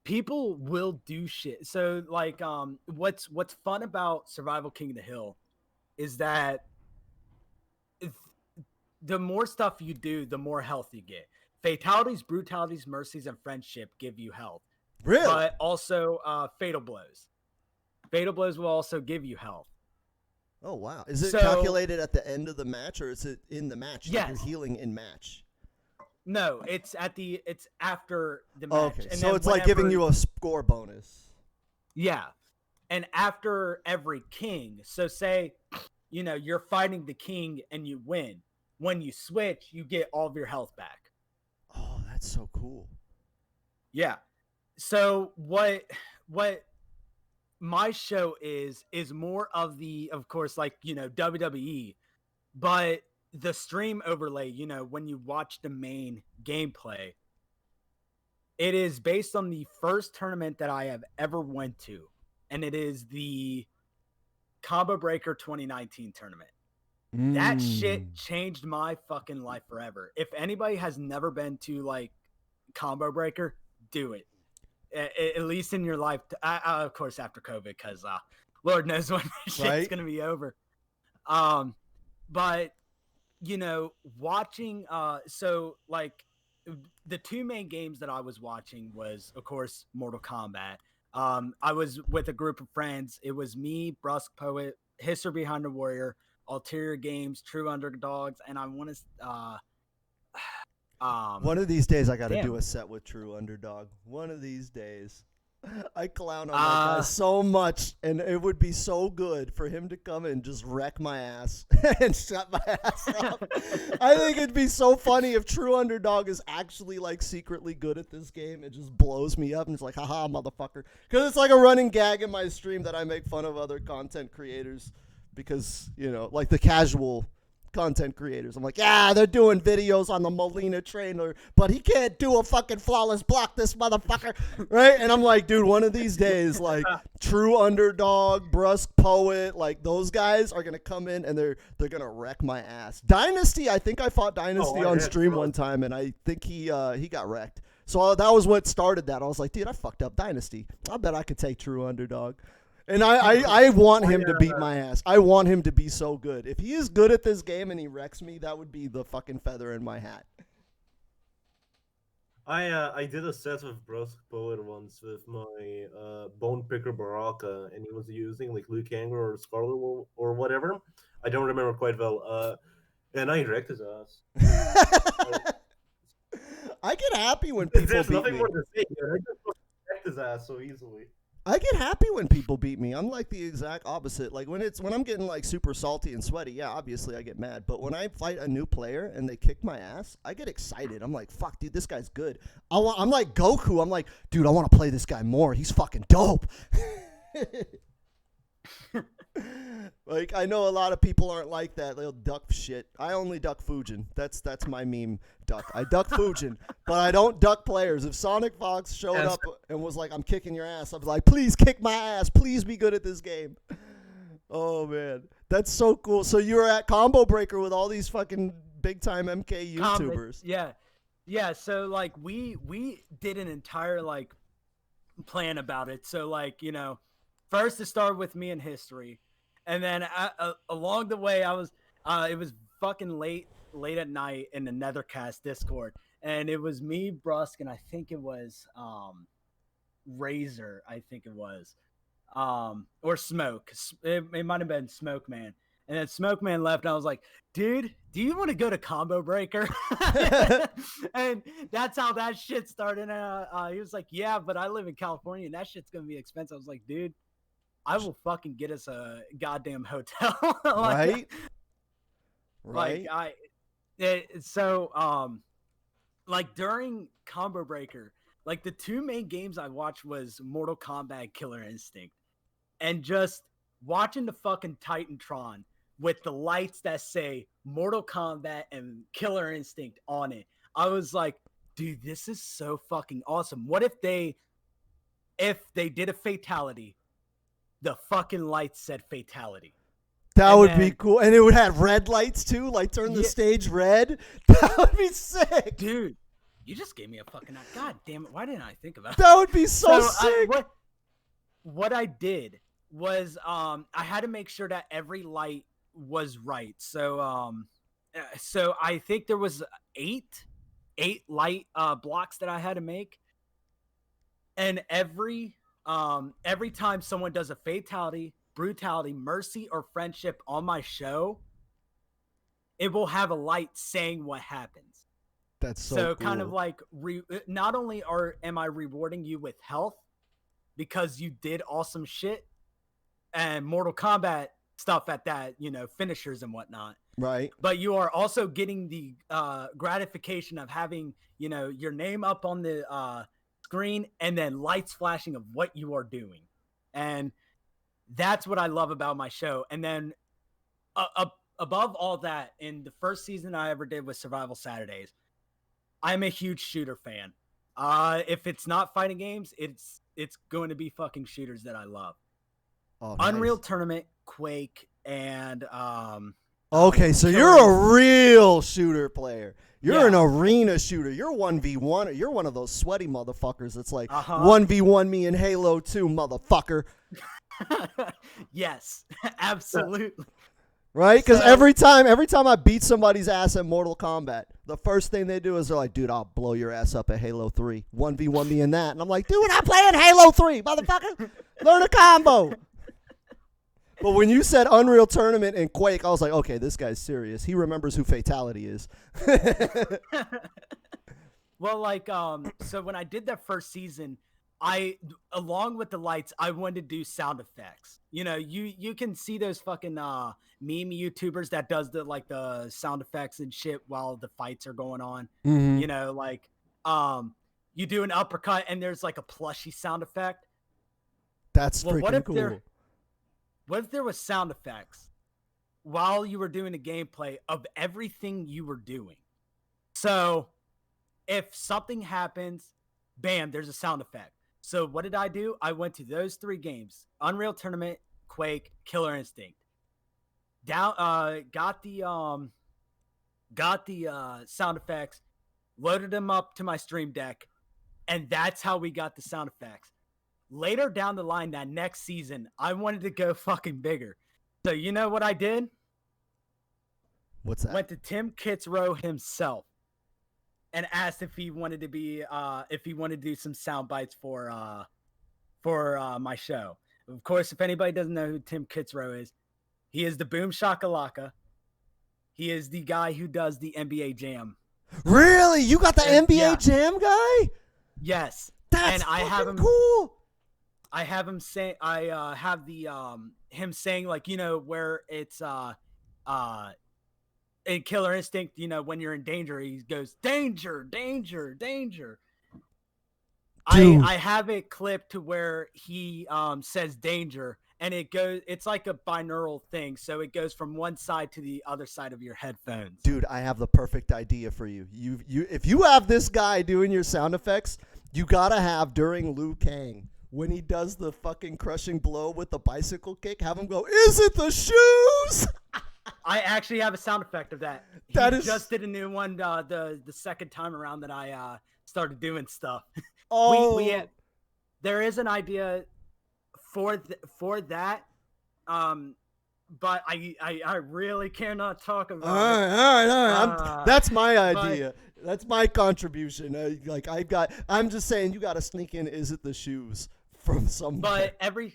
people will do shit. So like what's fun about Survival King of the Hill is that the more stuff you do, the more health you get. Fatalities, brutalities, mercies, and friendship give you health. Really? But also fatal blows. Fatal blows will also give you health. Oh wow. Is it So- calculated at the end of the match or is it in the match? Like Yes. you're healing in match. No, it's after the match. Okay. And So then it's like giving whenever- you a score bonus. Yeah. And after every king, so say, you're fighting the king and you win. When you switch, you get all of your health back. Oh, that's so cool. Yeah. So what my show is more of the, of course, like, WWE, but the stream overlay, when you watch the main gameplay, it is based on the first tournament that I have ever went to. And it is the Combo Breaker 2019 tournament. That shit changed my fucking life forever. If anybody has never been to like Combo Breaker, do it. At least in your life. Of course, after COVID, because Lord knows when this shit's gonna be over. But you know, watching. So like, the two main games that I was watching was, of course, Mortal Kombat. I was with a group of friends. It was me, Brusque Poet, History Behind the Warrior, Ulterior Games, True Underdogs, and I want to. One of these days, I got to do a set with True Underdog. One of these days. I clown on that guy so much, and it would be so good for him to come and just wreck my ass and shut my ass up. I think it'd be so funny if True Underdog is actually like secretly good at this game. It just blows me up, and it's like, haha, motherfucker. Because it's like a running gag in my stream that I make fun of other content creators because, you know, like the casual content creators. I'm like, yeah, they're doing videos on the Molina trainer, but he can't do a fucking flawless block, this motherfucker, right? And I'm like, dude, one of these days, like, True Underdog, Brusque Poet, like, those guys are gonna come in and they're gonna wreck my ass. Dynasty, I think I fought Dynasty on stream one time, and I think he got wrecked. So that was what started that. I was like, dude, I fucked up Dynasty. I bet I could take True Underdog. And I want him to beat my ass. I want him to be so good. If he is good at this game and he wrecks me, that would be the fucking feather in my hat. I did a set of Brusque Poet once with my Bone Picker Baraka, and he was using like Luke Anger or Scarlet or whatever. I don't remember quite well. And I wrecked his ass. I get happy when people There's beat nothing me. more to say here. I just wrecked his ass so easily. I get happy when people beat me. I'm like the exact opposite. Like when I'm getting like super salty and sweaty, yeah, obviously I get mad. But when I fight a new player and they kick my ass, I get excited. I'm like, fuck, dude, this guy's good. I'm like Goku. I'm like, dude, I want to play this guy more. He's fucking dope. Like, I know a lot of people aren't like that. They'll duck shit. I only duck Fujin. That's my meme duck. I duck Fujin, but I don't duck players. If Sonic Fox showed up and was like, I'm kicking your ass, I'd be like, please kick my ass. Please be good at this game. Oh, man. That's so cool. So you were at Combo Breaker with all these fucking big-time MK YouTubers. Yeah. Yeah, so, like, we did an entire, like, plan about it. So, like, you know, first it started with me in history. And then along the way, it was fucking late at night in the Nethercast Discord, and it was me, Brusque, and I think it was Razor. I think it was, or Smoke. It might have been Smoke Man. And then Smoke Man left, and I was like, dude, do you want to go to Combo Breaker? And that's how that shit started. And he was like, yeah, but I live in California, and that shit's gonna be expensive. I was like, dude, I will fucking get us a goddamn hotel. Like, Right. Like during Combo Breaker, like the two main games I watched was Mortal Kombat, Killer Instinct, and just watching the fucking Titantron with the lights that say Mortal Kombat and Killer Instinct on it. I was like, dude, this is so fucking awesome. What if they did a fatality? The fucking lights said fatality. That would be cool. And it would have red lights too, like turn the stage red. That would be sick. Dude, you just gave me a fucking... God damn it. Why didn't I think about that? Would be so sick. What I did was I had to make sure that every light was right. So I think there was eight light blocks that I had to make. And every time someone does a fatality, brutality, mercy, or friendship on my show, it will have a light saying what happens. That's so cool. Kind of like not only am I rewarding you with health because you did awesome shit and Mortal Kombat stuff at that, you know, finishers and whatnot. Right. But you are also getting the gratification of having, you know, your name up on the screen and then lights flashing of what you are doing. And that's what I love about my show. And then above all that, in the first season I ever did with Survival Saturdays, I'm a huge shooter fan. If it's not fighting games, it's going to be fucking shooters that I love. Oh, nice. Unreal Tournament Quake and Okay, so Killer you're a Instinct. real shooter player. You're an Yeah. arena shooter. You're 1v1. You're one of those sweaty motherfuckers that's like Uh-huh. 1v1 me in Halo 2, motherfucker. Yes, absolutely. Right? Because So- every time I beat somebody's ass at Mortal Kombat, the first thing they do is they're like, dude, I'll blow your ass up at Halo 3. 1v1 me in that. And I'm like, dude, I'm playing Halo 3, motherfucker. Learn a combo. But when you said Unreal Tournament and Quake, I was like, okay, this guy's serious. He remembers who Fatality is. Well, like, so when I did that first season, along with the lights, I wanted to do sound effects. You know, you can see those fucking meme YouTubers that does the sound effects and shit while the fights are going on. Mhm. You know, like, you do an uppercut and there's like a plushy sound effect. That's Well, freaking cool. What if there was sound effects while you were doing the gameplay of everything you were doing? So if something happens, bam, there's a sound effect. So what did I do? I went to those 3 games: Unreal Tournament, Quake, Killer Instinct. Got the sound effects, loaded them up to my Stream Deck, and that's how we got the sound effects. Later down the line, that next season, I wanted to go fucking bigger. So you know what I did? What's that? Went to Tim Kitzrow himself and asked if he wanted to be if he wanted to do some sound bites for my show. Of course, if anybody doesn't know who Tim Kitzrow is, he is the Boom Shakalaka. He is the guy who does the NBA Jam. Really? You got the NBA Yeah. Jam guy? Yes. That's And I have fucking him- cool. I have him say I have the him saying, like, you know, where it's in Killer Instinct, you know, when you're in danger, he goes, danger, danger, danger. Dude. I have it clipped to where he says danger, and it's like a binaural thing, so it goes from one side to the other side of your headphones. Dude, I have the perfect idea for you. If you have this guy doing your sound effects, you gotta have during Liu Kang when he does the fucking crushing blow with the bicycle kick, have him go, "Is it the shoes?" I actually have a sound effect of that. That He is- just did a new one the second time around that I started doing stuff. Oh, There is an idea for that, but I really cannot talk about all it. right. That's my but- idea. That's my contribution. I'm just saying, you gotta sneak in. Is it the shoes from some? But every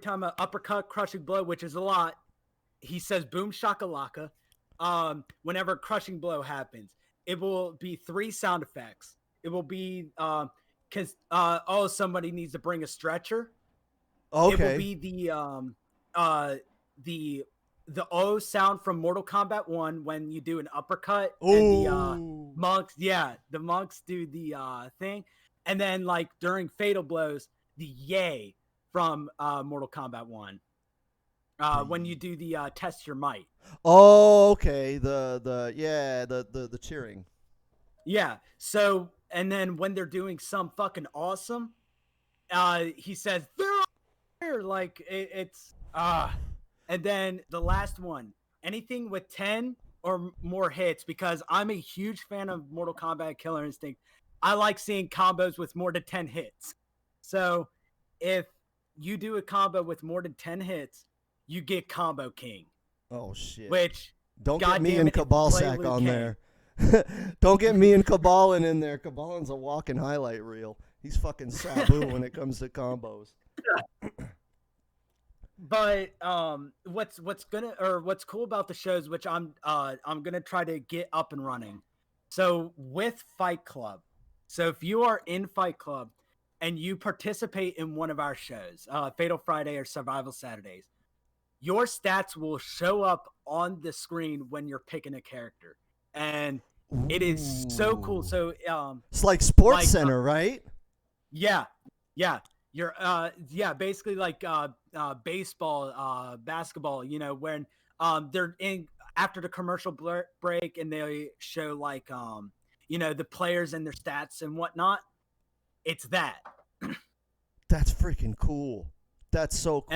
time an uppercut, crushing blow, which is a lot, he says boom shakalaka. Whenever a crushing blow happens, it will be 3 sound effects. It will be because somebody needs to bring a stretcher. Okay. It will be the O sound from Mortal Kombat 1 when you do an uppercut and the Ooh. monks, the monks do the thing, and then like during fatal blows, the yay from Mortal Kombat 1. When you do the test your might. Oh, okay. The cheering. Yeah. So, and then when they're doing some fucking awesome, he says they're here. Like it's and then the last one, anything with 10 or more hits, because I'm a huge fan of Mortal Kombat Killer Instinct. I like seeing combos with more than 10 hits. So if you do a combo with more than 10 hits, you get Combo King, Oh shit. which Don't get God me damn and it, if you Cabal play Sack Liu on Kang. there. Don't get me and Cabalin in there. Cabalin's a walking highlight reel. He's fucking Sabu when it comes to combos. But what's cool about the shows, which I'm gonna try to get up and running. So with Fight Club, so if you are in Fight Club and you participate in one of our shows, Fatal Friday or Survival Saturdays, your stats will show up on the screen when you're picking a character, and it is so cool. Ooh. So It's like Sports like, Center, right? yeah. You're basically like baseball, basketball, you know, when they're in after the commercial break and they show like you know, the players and their stats and whatnot. It's that. That's freaking cool. That's so cool.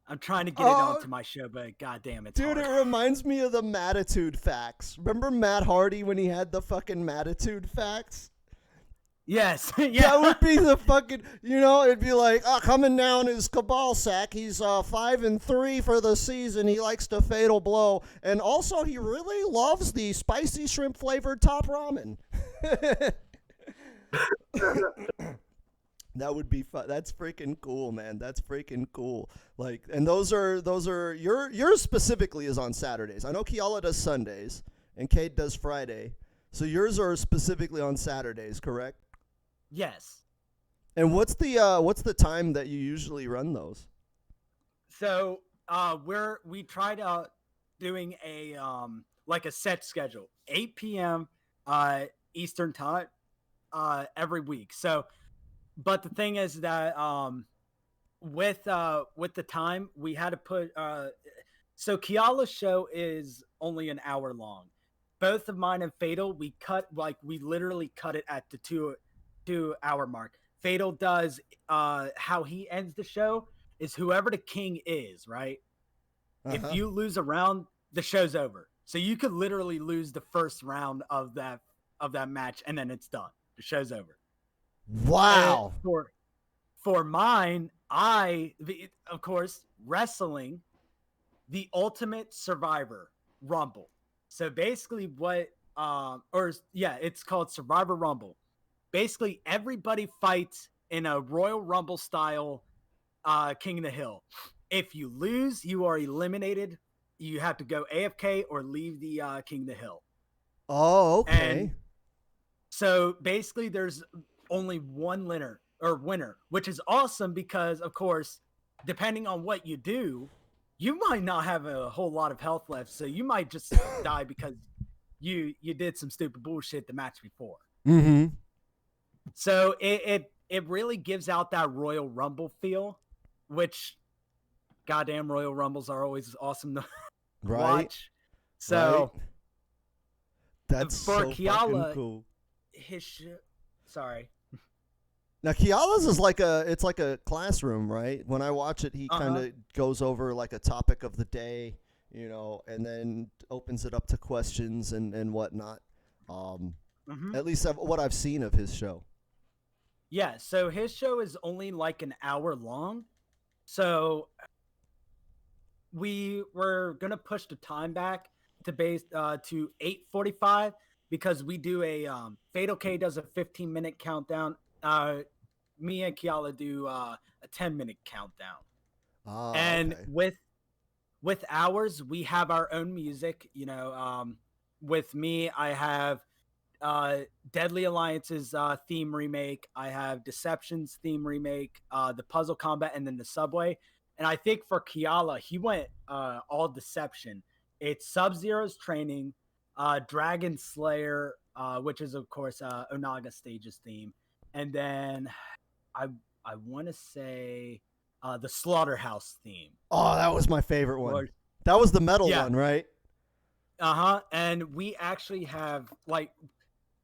And I'm trying to get it onto my show, but goddamn, it's Dude, hard. it reminds me of the Mattitude facts. Remember Matt Hardy when he had the fucking Mattitude facts? Yes, yeah. That would be the fucking, it'd be like, coming down is Cabal Sack. He's 5-3 for the season. He likes the fatal blow. And also, he really loves the spicy shrimp flavored top ramen. That would be fun. That's freaking cool, man. That's freaking cool. Like, and those are yours specifically is on Saturdays. I know Kiala does Sundays and Kate does Friday. So yours are specifically on Saturdays, correct? Yes. And what's the time that you usually run those? So we tried doing a like a set schedule, 8 p.m. Eastern time every week. So, but the thing is that with the time we had to put so Kiala's show is only an hour long. Both of mine and Fatal, we literally cut it at the 2-hour mark. Fatal does how he ends the show is whoever the king is, right? Uh-huh. If you lose a round, the show's over. So you could literally lose the first round of that match and then it's done. The show's over. Wow. And for mine, of course, wrestling, the Ultimate Survivor Rumble. So basically it's called Survivor Rumble. Basically, everybody fights in a Royal Rumble style King of the Hill. If you lose, you are eliminated. You have to go AFK or leave the King of the Hill. Oh, okay. And so basically, there's only one winner, which is awesome because, of course, depending on what you do, you might not have a whole lot of health left. So you might just die because you did some stupid bullshit the match before. Mm-hmm. So it really gives out that Royal Rumble feel, which goddamn Royal Rumbles are always awesome to watch. So that's for so Kiala, fucking cool. Sorry. Now Kiala's is like a classroom, right? When I watch it, he kind of goes over like a topic of the day, and then opens it up to questions and whatnot. At least what I've seen of his show. Yeah, so his show is only like an hour long. So we were gonna push the time back to 8:45 because we do a Fatal K does a 15-minute countdown. Me and Kiala do a 10-minute countdown. And okay. with ours, we have our own music. With me, I have Deadly Alliance's theme remake. I have Deception's theme remake, the Puzzle Combat, and then the Subway. And I think for Kiala, he went all Deception. It's Sub-Zero's Training, Dragon Slayer, which is of course Onaga Stage's theme, and then I want to say the Slaughterhouse theme. Oh, that was my favorite one. That was the metal one, right? And we actually have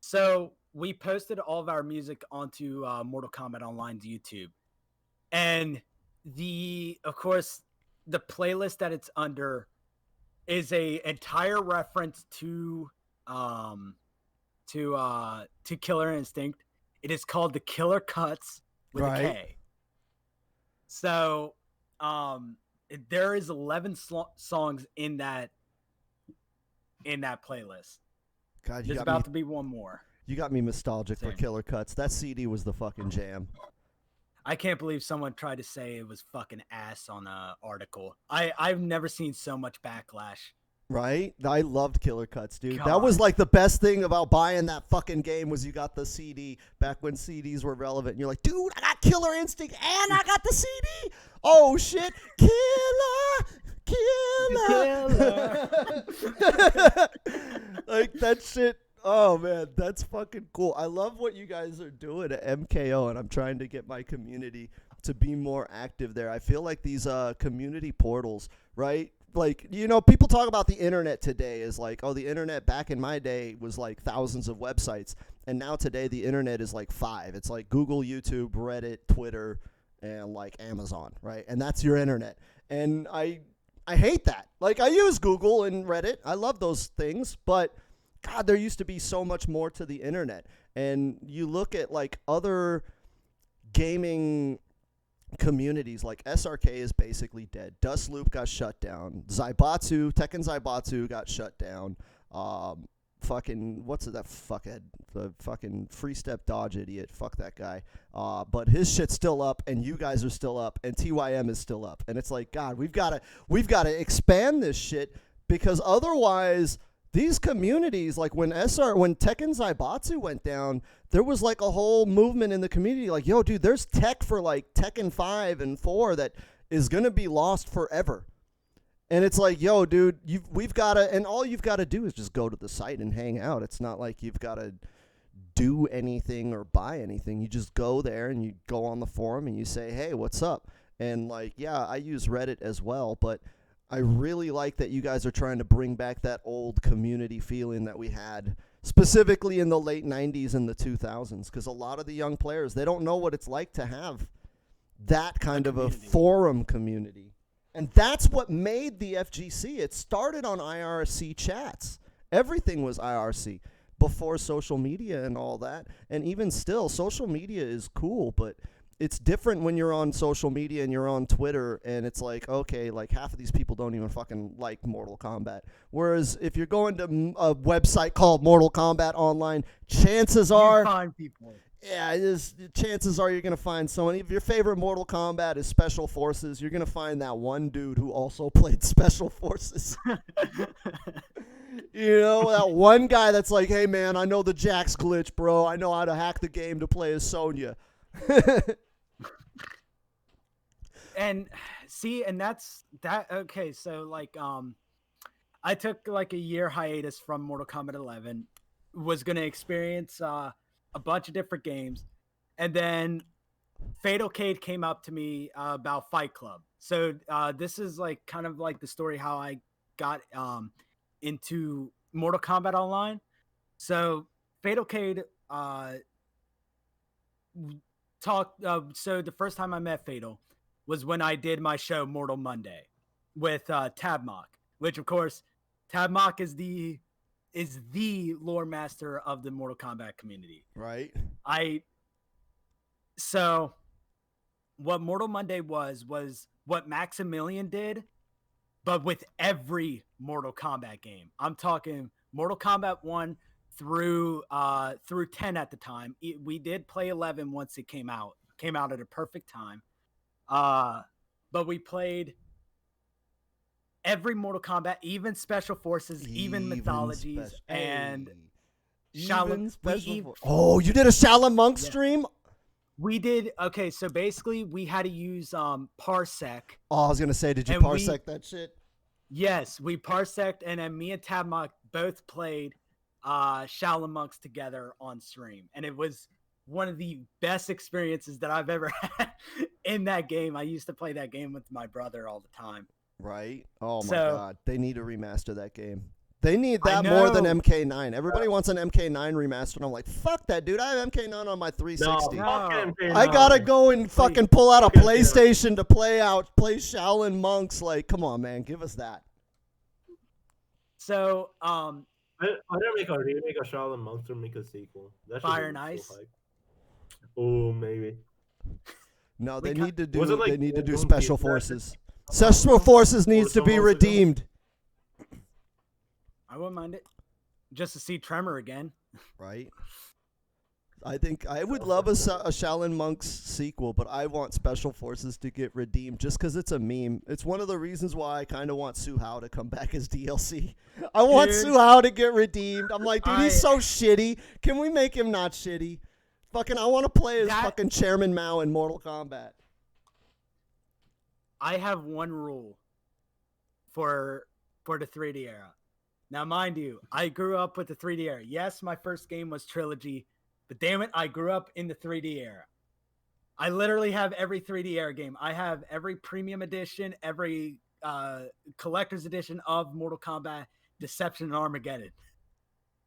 so we posted all of our music onto Mortal Kombat Online's YouTube, and of course the playlist that it's under is a entire reference to Killer Instinct. It is called the Killer Cuts with a K. So there is 11 songs in that playlist. God, There's about to be one more. You got me nostalgic for Killer Cuts. That CD was the fucking jam. I can't believe someone tried to say it was fucking ass on an article. I've never seen so much backlash. Right? I loved Killer Cuts, dude. God. That was like the best thing about buying that fucking game was you got the CD back when CDs were relevant. And you're like, dude, I got Killer Instinct and I got the CD. Oh, shit. Killer. Like that shit. Oh, man, that's fucking cool. I love what you guys are doing at MKO, and I'm trying to get my community to be more active there. I feel like these community portals, right? Like, people talk about the internet today as like, oh, the internet back in my day was like thousands of websites. And now today the internet is like 5. It's like Google, YouTube, Reddit, Twitter, and like Amazon, right? And that's your internet. And I hate that. Like, I use Google and Reddit. I love those things, but God, there used to be so much more to the internet. And you look at like other gaming communities, like SRK is basically dead. Dust Loop got shut down. Tekken Zaibatsu got shut down. Fucking, what's it, that fuckhead? The fucking free step dodge idiot. Fuck that guy. But his shit's still up, and you guys are still up, and TYM is still up. And it's like, God, we've got to expand this shit, because otherwise these communities, like when Tekken Zaibatsu went down, there was like a whole movement in the community like, yo, dude, there's tech for like Tekken 5 and 4 that is going to be lost forever. And it's like, yo, dude, we've got to, and all you've got to do is just go to the site and hang out. It's not like you've got to do anything or buy anything. You just go there and you go on the forum and you say, hey, what's up? And like, yeah, I use Reddit as well, but I really like that you guys are trying to bring back that old community feeling that we had, specifically in the late 90s and the 2000s, because a lot of the young players, they don't know what it's like to have that kind of a forum community. And that's what made the FGC. It started on IRC chats. Everything was IRC before social media and all that. And even still, social media is cool, but it's different when you're on social media and you're on Twitter and it's like, okay, like half of these people don't even fucking like Mortal Kombat. Whereas if you're going to a website called Mortal Kombat Online, chances are, You find people. yeah, chances are you're going to find someone. If your favorite Mortal Kombat is Special Forces, you're going to find that one dude who also played Special Forces. You know, that one guy that's like, hey, man, I know the Jax glitch, bro. I know how to hack the game to play as Sonya. And see, and that's that. Okay, so like, I took like a year hiatus from Mortal Kombat 11. Was gonna experience a bunch of different games, and then Fatal Cade came up to me about Fight Club. So this is like kind of like the story how I got into Mortal Kombat Online. So Fatal Cade talked. So the first time I met Fatal was when I did my show Mortal Monday with Tabmock, which of course Tabmock is the lore master of the Mortal Kombat community. Right. So what Mortal Monday was what Maximilian did, but with every Mortal Kombat game. I'm talking Mortal Kombat 1 through 10 at the time. We did play 11 once it came out. Came out at a perfect time. But we played every Mortal Kombat, even Special Forces, even Mythologies, and Shaolin. Oh, you did a Shaolin Monk stream? We did. Okay, so basically we had to use Parsec. Oh, I was going to say, did you Parsec that shit? Yes, we Parsec'd, and then me and Tabmock both played Shaolin Monks together on stream. And it was one of the best experiences that I've ever had in that game. I used to play that game with my brother all the time. Right? Oh my God. They need to remaster that game. They need that more than MK9. Everybody wants an MK9 remaster, and I'm like, fuck that, dude. I have MK9 on my 360. No, fuck MK9. I gotta go and fucking pull out a PlayStation to play Shaolin Monks. Like, come on, man, give us that. So, I don't make a remake of Shaolin Monks or make a sequel. That Fire and Ice. Oh, maybe. No, they need to do. Like they need to do Special Forces. Special Forces needs to be redeemed. I wouldn't mind it, just to see Tremor again. Right. I think I would love a Shaolin Monks sequel, but I want Special Forces to get redeemed just because it's a meme. It's one of the reasons why I kind of want Su Hao to come back as DLC. I want Su Hao to get redeemed. I'm like, dude, he's so shitty. Can we make him not shitty? Fucking, I want to play as fucking Chairman Mao in Mortal Kombat. I have one rule for the 3D era. Now, mind you, I grew up with the 3D era. Yes, my first game was Trilogy, but damn it, I grew up in the 3D era. I literally have every 3D era game. I have every premium edition, every collector's edition of Mortal Kombat, Deception, and Armageddon.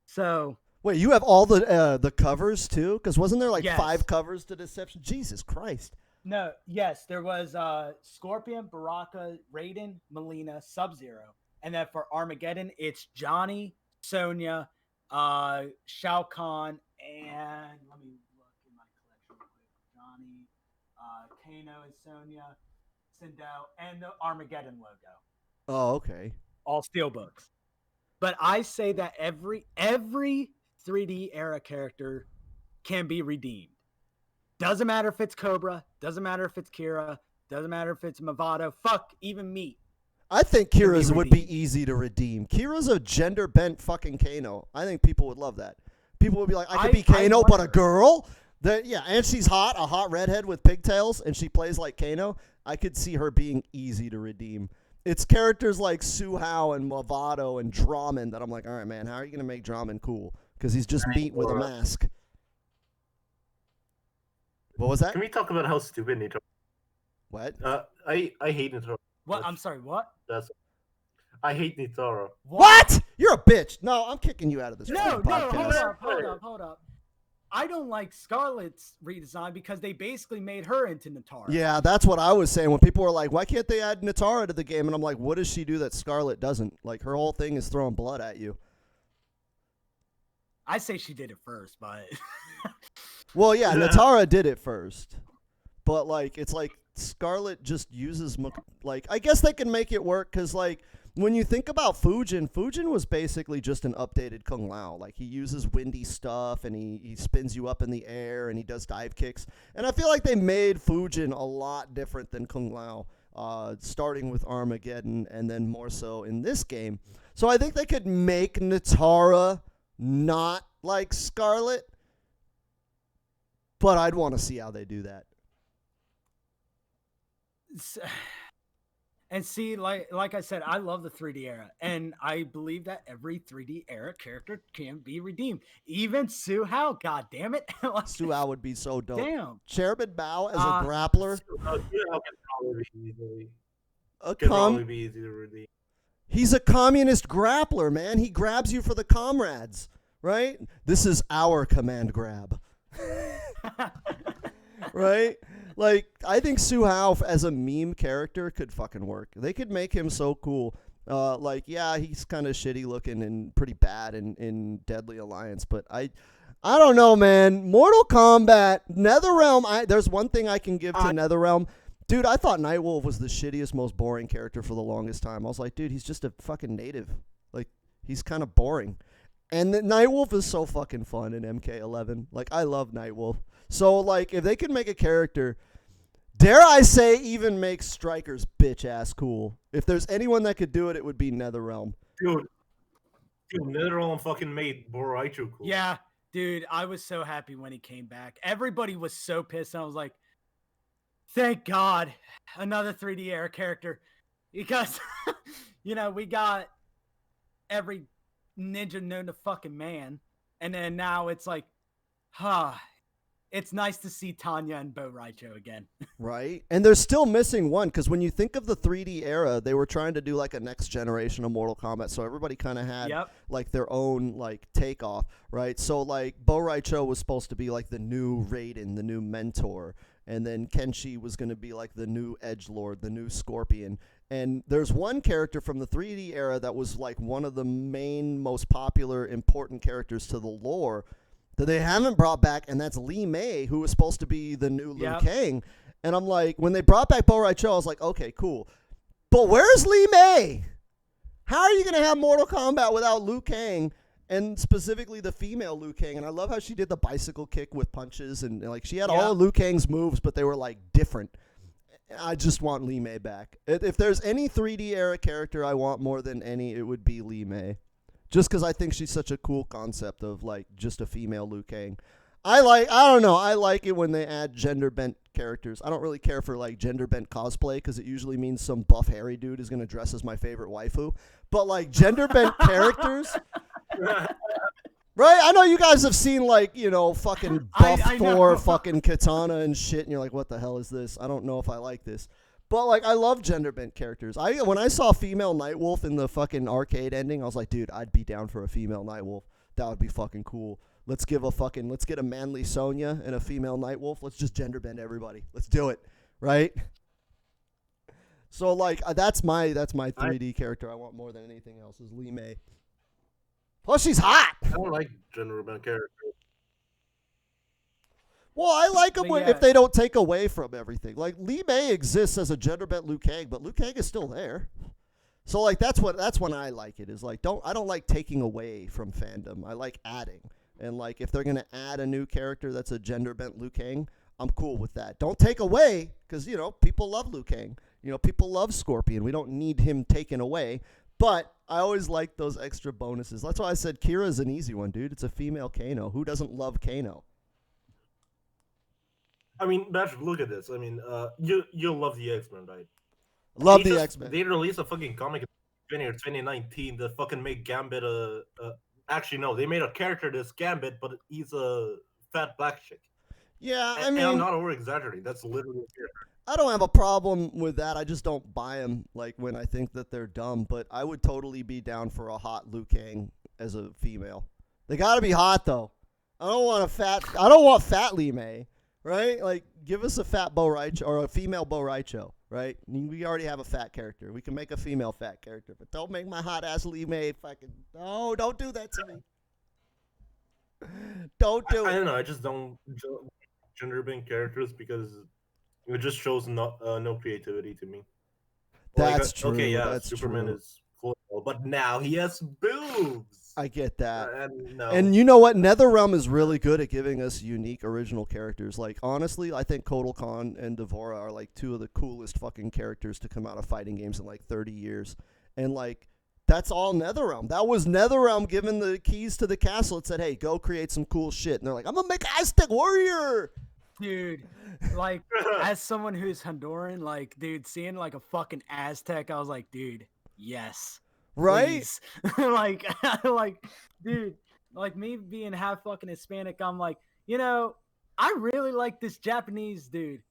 So... Wait, you have all the covers, too? Because wasn't there like 5 covers to Deception? Jesus Christ. No, yes, there was Scorpion, Baraka, Raiden, Melina, Sub-Zero. And then for Armageddon, it's Johnny, Sonya, Shao Kahn, and let me look in my collection real quick. Johnny, Kano and Sonya, Sindel, and the Armageddon logo. Oh, okay. All steel books. But I say that every 3D era character can be redeemed. Doesn't matter if it's Cobra, doesn't matter if it's Kira, doesn't matter if it's Movado, fuck, even Meat. I think Can be Kira's would be redeemed. easy to redeem. Kira's a gender bent fucking Kano. I think people would love that. People would be like, I could be I Kano, but a wonder. girl. Yeah, and she's hot, a hot redhead with pigtails, and she plays like Kano. I could see her being easy to redeem. It's characters like Suhao and Movado and Draman that I'm like, all right, man, how are you gonna make Draman cool? Because he's just meat with a mask. What was that? Can we talk about how stupid Nitoro? What? I hate Nitoro. What? I'm sorry, what? I hate Nitoro. What? You're a bitch. No, I'm kicking you out of this No, fucking no, podcast. hold up. I don't like Scarlet's redesign because they basically made her into Natara. Yeah, that's what I was saying when people were like, why can't they add Natara to the game? And I'm like, what does she do that Scarlet doesn't? Like, her whole thing is throwing blood at you. I say she did it first, but Well, yeah, Natara did it first. But, like, it's like Scarlet just uses, like, I guess they can make it work because, like, when you think about Fujin was basically just an updated Kung Lao. Like, he uses windy stuff, and he spins you up in the air, and he does dive kicks. And I feel like they made Fujin a lot different than Kung Lao, starting with Armageddon, and then more so in this game. So I think they could make Natara not like Scarlet, but I'd want to see how they do that. and see, like I said, I love the 3D era, and I believe that every 3D era character can be redeemed. Even Suhao, god damn it. Like, Suhao would be so dope. damn. Chairman Bao as a grappler. How can probably be easily? A Can probably be easy to redeem. He's a communist grappler, man. He grabs you for the comrades, right? This is our command grab. Right? Like, I think Suhao as a meme character could fucking work. They could make him so cool. Like, yeah, he's kind of shitty looking and pretty bad in Deadly Alliance, but I don't know, man. Mortal Kombat, NetherRealm, there's one thing I can give to NetherRealm. Dude, I thought Nightwolf was the shittiest, most boring character for the longest time. I was like, dude, he's just a fucking native. Like, he's kind of boring. And the Nightwolf is so fucking fun in MK11. Like, I love Nightwolf. So, like, if they could make a character, dare I say, even make Striker's bitch-ass cool. If there's anyone that could do it, it would be NetherRealm. Dude, NetherRealm fucking made Boraichu cool. Yeah, dude, I was so happy when he came back. Everybody was so pissed. I was like, thank God, another 3D era character. Because, you know, we got every ninja known to fucking man. And then now it's like, it's nice to see Tanya and Bo Raicho again. Right? And they're still missing one, because when you think of the 3D era, they were trying to do like a next generation of Mortal Kombat, so everybody kind of had like their own like takeoff, right? So like Bo Raicho was supposed to be like the new Raiden, the new mentor, and then Kenshi was going to be like the new edgelord, the new Scorpion. And there's one character from the 3D era that was like one of the main, most popular, important characters to the lore that they haven't brought back, and that's Li Mei, who was supposed to be the new Liu Kang. And I'm like, when they brought back Bo Raicho, I was like, okay, cool. But where's Li Mei? How are you going to have Mortal Kombat without Liu Kang, and specifically the female Liu Kang? And I love how she did the bicycle kick with punches, and like she had all of Liu Kang's moves, but they were like different. I just want Li Mei back. If there's any 3D era character I want more than any, it would be Li Mei. Just because I think she's such a cool concept of like just a female Liu Kang. I don't know. I like it when they add gender bent characters. I don't really care for like gender bent cosplay because it usually means some buff hairy dude is going to dress as my favorite waifu. But like gender bent characters. Right? I know you guys have seen like, you know, fucking buff Thor, fucking Katana and shit. And you're like, what the hell is this? I don't know if I like this. But, like, I love gender-bent characters. When I saw female Nightwolf in the fucking arcade ending, I was like, dude, I'd be down for a female Nightwolf. That would be fucking cool. let's get a manly Sonya and a female Nightwolf. Let's just gender bend everybody. Let's do it, right? So like that's my 3D character I want more than anything else is Lee May. Plus she's hot. I don't like gender bent characters. Well, I like them But if they don't take away from everything. Like Lee May exists as a gender bent Liu Kang, but Liu Kang is still there. So like that's when I like it is like I don't like taking away from fandom. I like adding. And like if they're gonna add a new character that's a gender bent Liu Kang, I'm cool with that. Don't take away because people love Liu Kang. People love Scorpion. We don't need him taken away. But I always like those extra bonuses. That's why I said Kira's an easy one, dude. It's a female Kano. Who doesn't love Kano? I mean, Patrick, look at this. I mean, you love the X-Men, right? Love the X-Men. They released a fucking comic in 2019 that fucking made Gambit actually, no, they made a character that's Gambit, but he's a fat black chick. Yeah, I And mean, I'm not over-exaggerating. That's literally a character. I don't have a problem with that. I just don't buy them like when I think that they're dumb. But I would totally be down for a hot Liu Kang as a female. They gotta be hot though. I don't want fat Lee May, right? Like give us a fat Bo Raicho or a female Bo Raicho, right? I mean, we already have a fat character. We can make a female fat character, but don't make my hot ass Lee May fucking. No, don't do that to me. Don't do it. I don't know. I just don't gender bent characters because it just shows no creativity to me. That's true. Okay, yeah, That's Superman true. is cool, but now he has boobs. I get that. No. And you know what? NetherRealm is really good at giving us unique original characters. Like, honestly, I think Kotal Khan and D'Vorah are, like, two of the coolest fucking characters to come out of fighting games in, like, 30 years. And, like, that's all NetherRealm. That was NetherRealm giving the keys to the castle. It said, hey, go create some cool shit. And they're like, I'm going to make Aztec Warrior. Dude, like, as someone who's Honduran, like, dude, seeing, like, a fucking Aztec, I was like, dude, yes. Right? like, dude, like, me being half fucking Hispanic, I'm like, I really like this Japanese dude.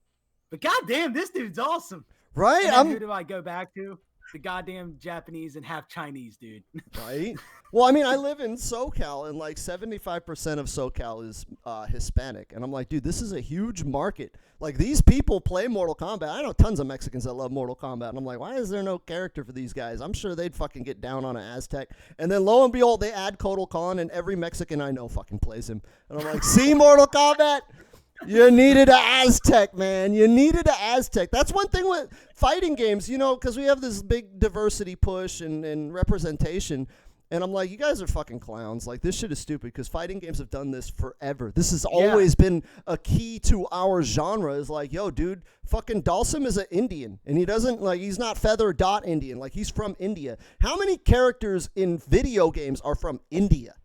But goddamn, this dude's awesome. Right? And then who do I go back to? The goddamn Japanese and half Chinese dude. Right? Well, I mean, I live in SoCal, and like 75% of SoCal is Hispanic. And I'm like, dude, this is a huge market. Like, these people play Mortal Kombat. I know tons of Mexicans that love Mortal Kombat. And I'm like, why is there no character for these guys? I'm sure they'd fucking get down on an Aztec. And then lo and behold, they add Kotal Khan, and every Mexican I know fucking plays him. And I'm like, see, Mortal Kombat? You needed an Aztec, man. You needed an Aztec. That's one thing with fighting games, because we have this big diversity push and representation. And I'm like, you guys are fucking clowns. Like, this shit is stupid because fighting games have done this forever. This has always been a key to our genre is like, yo, dude, fucking Dalsum is an Indian. And he's not feather dot Indian. Like, he's from India. How many characters in video games are from India?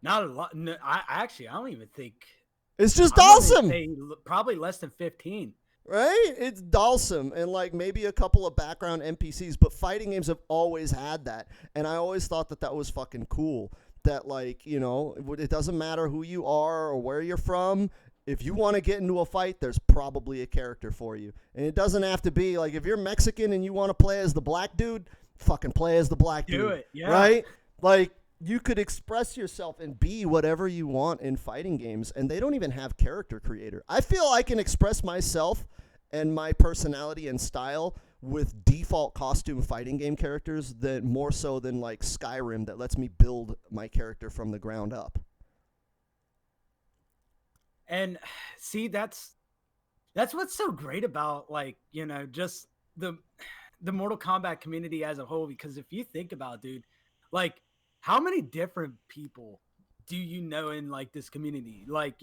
Not a lot. No, I don't even think. It's just I'm gonna Dalsum. say probably less than 15. Right? It's Dalsum and like maybe a couple of background NPCs, but fighting games have always had that. And I always thought that was fucking cool. That like, it doesn't matter who you are or where you're from. If you want to get into a fight, there's probably a character for you. And it doesn't have to be like if you're Mexican and you want to play as the black dude, fucking play as the black dude. Do it, yeah. Right? Like you could express yourself and be whatever you want in fighting games, and they don't even have character creator. I feel I can express myself and my personality and style with default costume fighting game characters that more so than like Skyrim that lets me build my character from the ground up. And see, that's what's so great about like, just the Mortal Kombat community as a whole, because if you think about it, dude, like how many different people do you know in like this community? Like,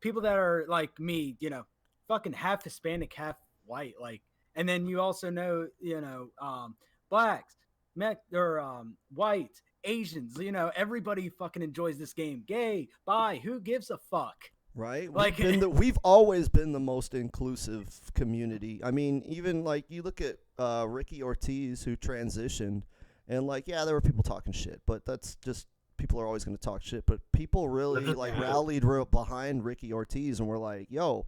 people that are like me, fucking half Hispanic, half white, like, and then you also know, blacks, whites, Asians, everybody fucking enjoys this game. Gay, bi, who gives a fuck? Right? Like, we've always been the most inclusive community. I mean, even like you look at Ricky Ortiz who transitioned. And, like, yeah, there were people talking shit, but that's just people are always going to talk shit. But people really, like, rallied behind Ricky Ortiz and were like, yo,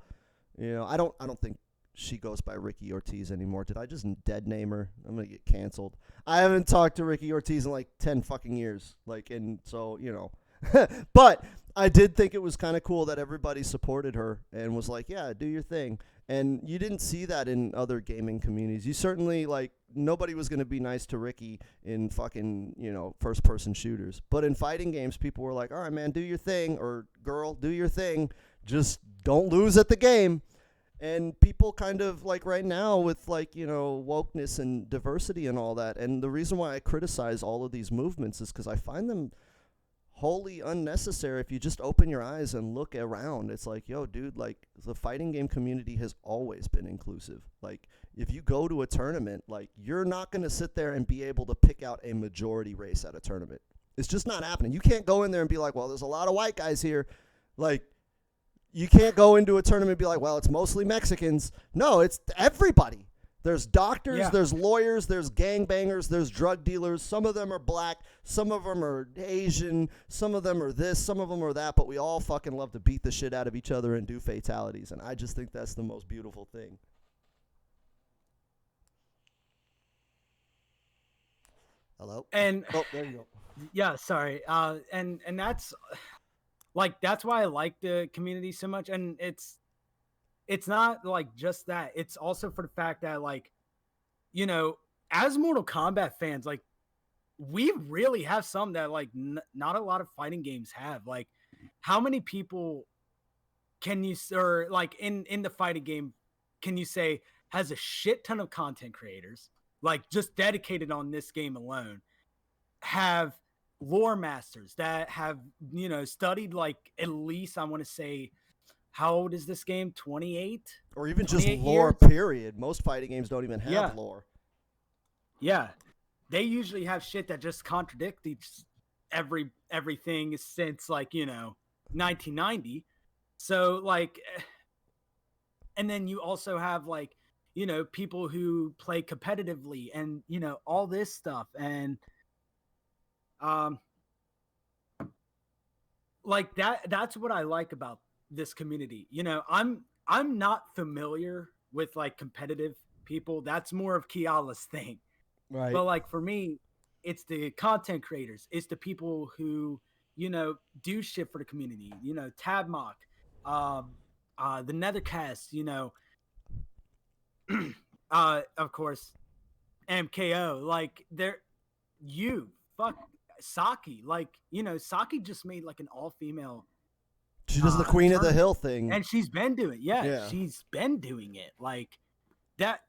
I don't think she goes by Ricky Ortiz anymore. Did I just dead name her? I'm going to get canceled. I haven't talked to Ricky Ortiz in, like, 10 fucking years. Like, and so, But I did think it was kind of cool that everybody supported her and was like, yeah, do your thing. And you didn't see that in other gaming communities. You certainly, like, nobody was going to be nice to Ricky in fucking, first person shooters. But in fighting games, people were like, all right, man, do your thing. Or girl, do your thing. Just don't lose at the game. And people kind of, like, right now with, like, wokeness and diversity and all that. And the reason why I criticize all of these movements is because I find them wholly unnecessary. If you just open your eyes and look around, it's like, yo, dude, like, the fighting game community has always been inclusive. Like, if you go to a tournament, like, you're not going to sit there and be able to pick out a majority race at a tournament. It's just not happening. You can't go in there and be like, well, there's a lot of white guys here. Like, you can't go into a tournament and be like, well, it's mostly Mexicans. No, it's everybody. There's doctors, there's lawyers, there's gangbangers, there's drug dealers. Some of them are black, some of them are Asian, some of them are this, some of them are that, but we all fucking love to beat the shit out of each other and do fatalities, and I just think that's the most beautiful thing. Hello? And oh, there you go. Yeah, sorry. And that's like, that's why I like the community so much. And it's not like just that. It's also for the fact that, like, as Mortal Kombat fans, like, we really have some that, like, not a lot of fighting games have. Like, how many people can you, or like in the fighting game, can you say has a shit ton of content creators, like, just dedicated on this game alone, have lore masters that have, studied, like, at least, I want to say, how old is this game? 28? Or even just lore, years? period. Most fighting games don't even have lore. Yeah. They usually have shit that just contradict everything since, like, 1990. So, like, and then you also have, like, people who play competitively and, all this stuff. And, like, that's what I like about this community. I'm not familiar with, like, competitive people. That's more of Kiala's thing. Right. But, like, for me, it's the content creators. It's the people who, do shit for the community. Tabmock, the Nethercast, of course, MKO. Like, Saki. Like, Saki just made, like, an all-female. She does the Queen of the Hill thing. And she's been doing it. Yeah, she's been doing it. Like, that.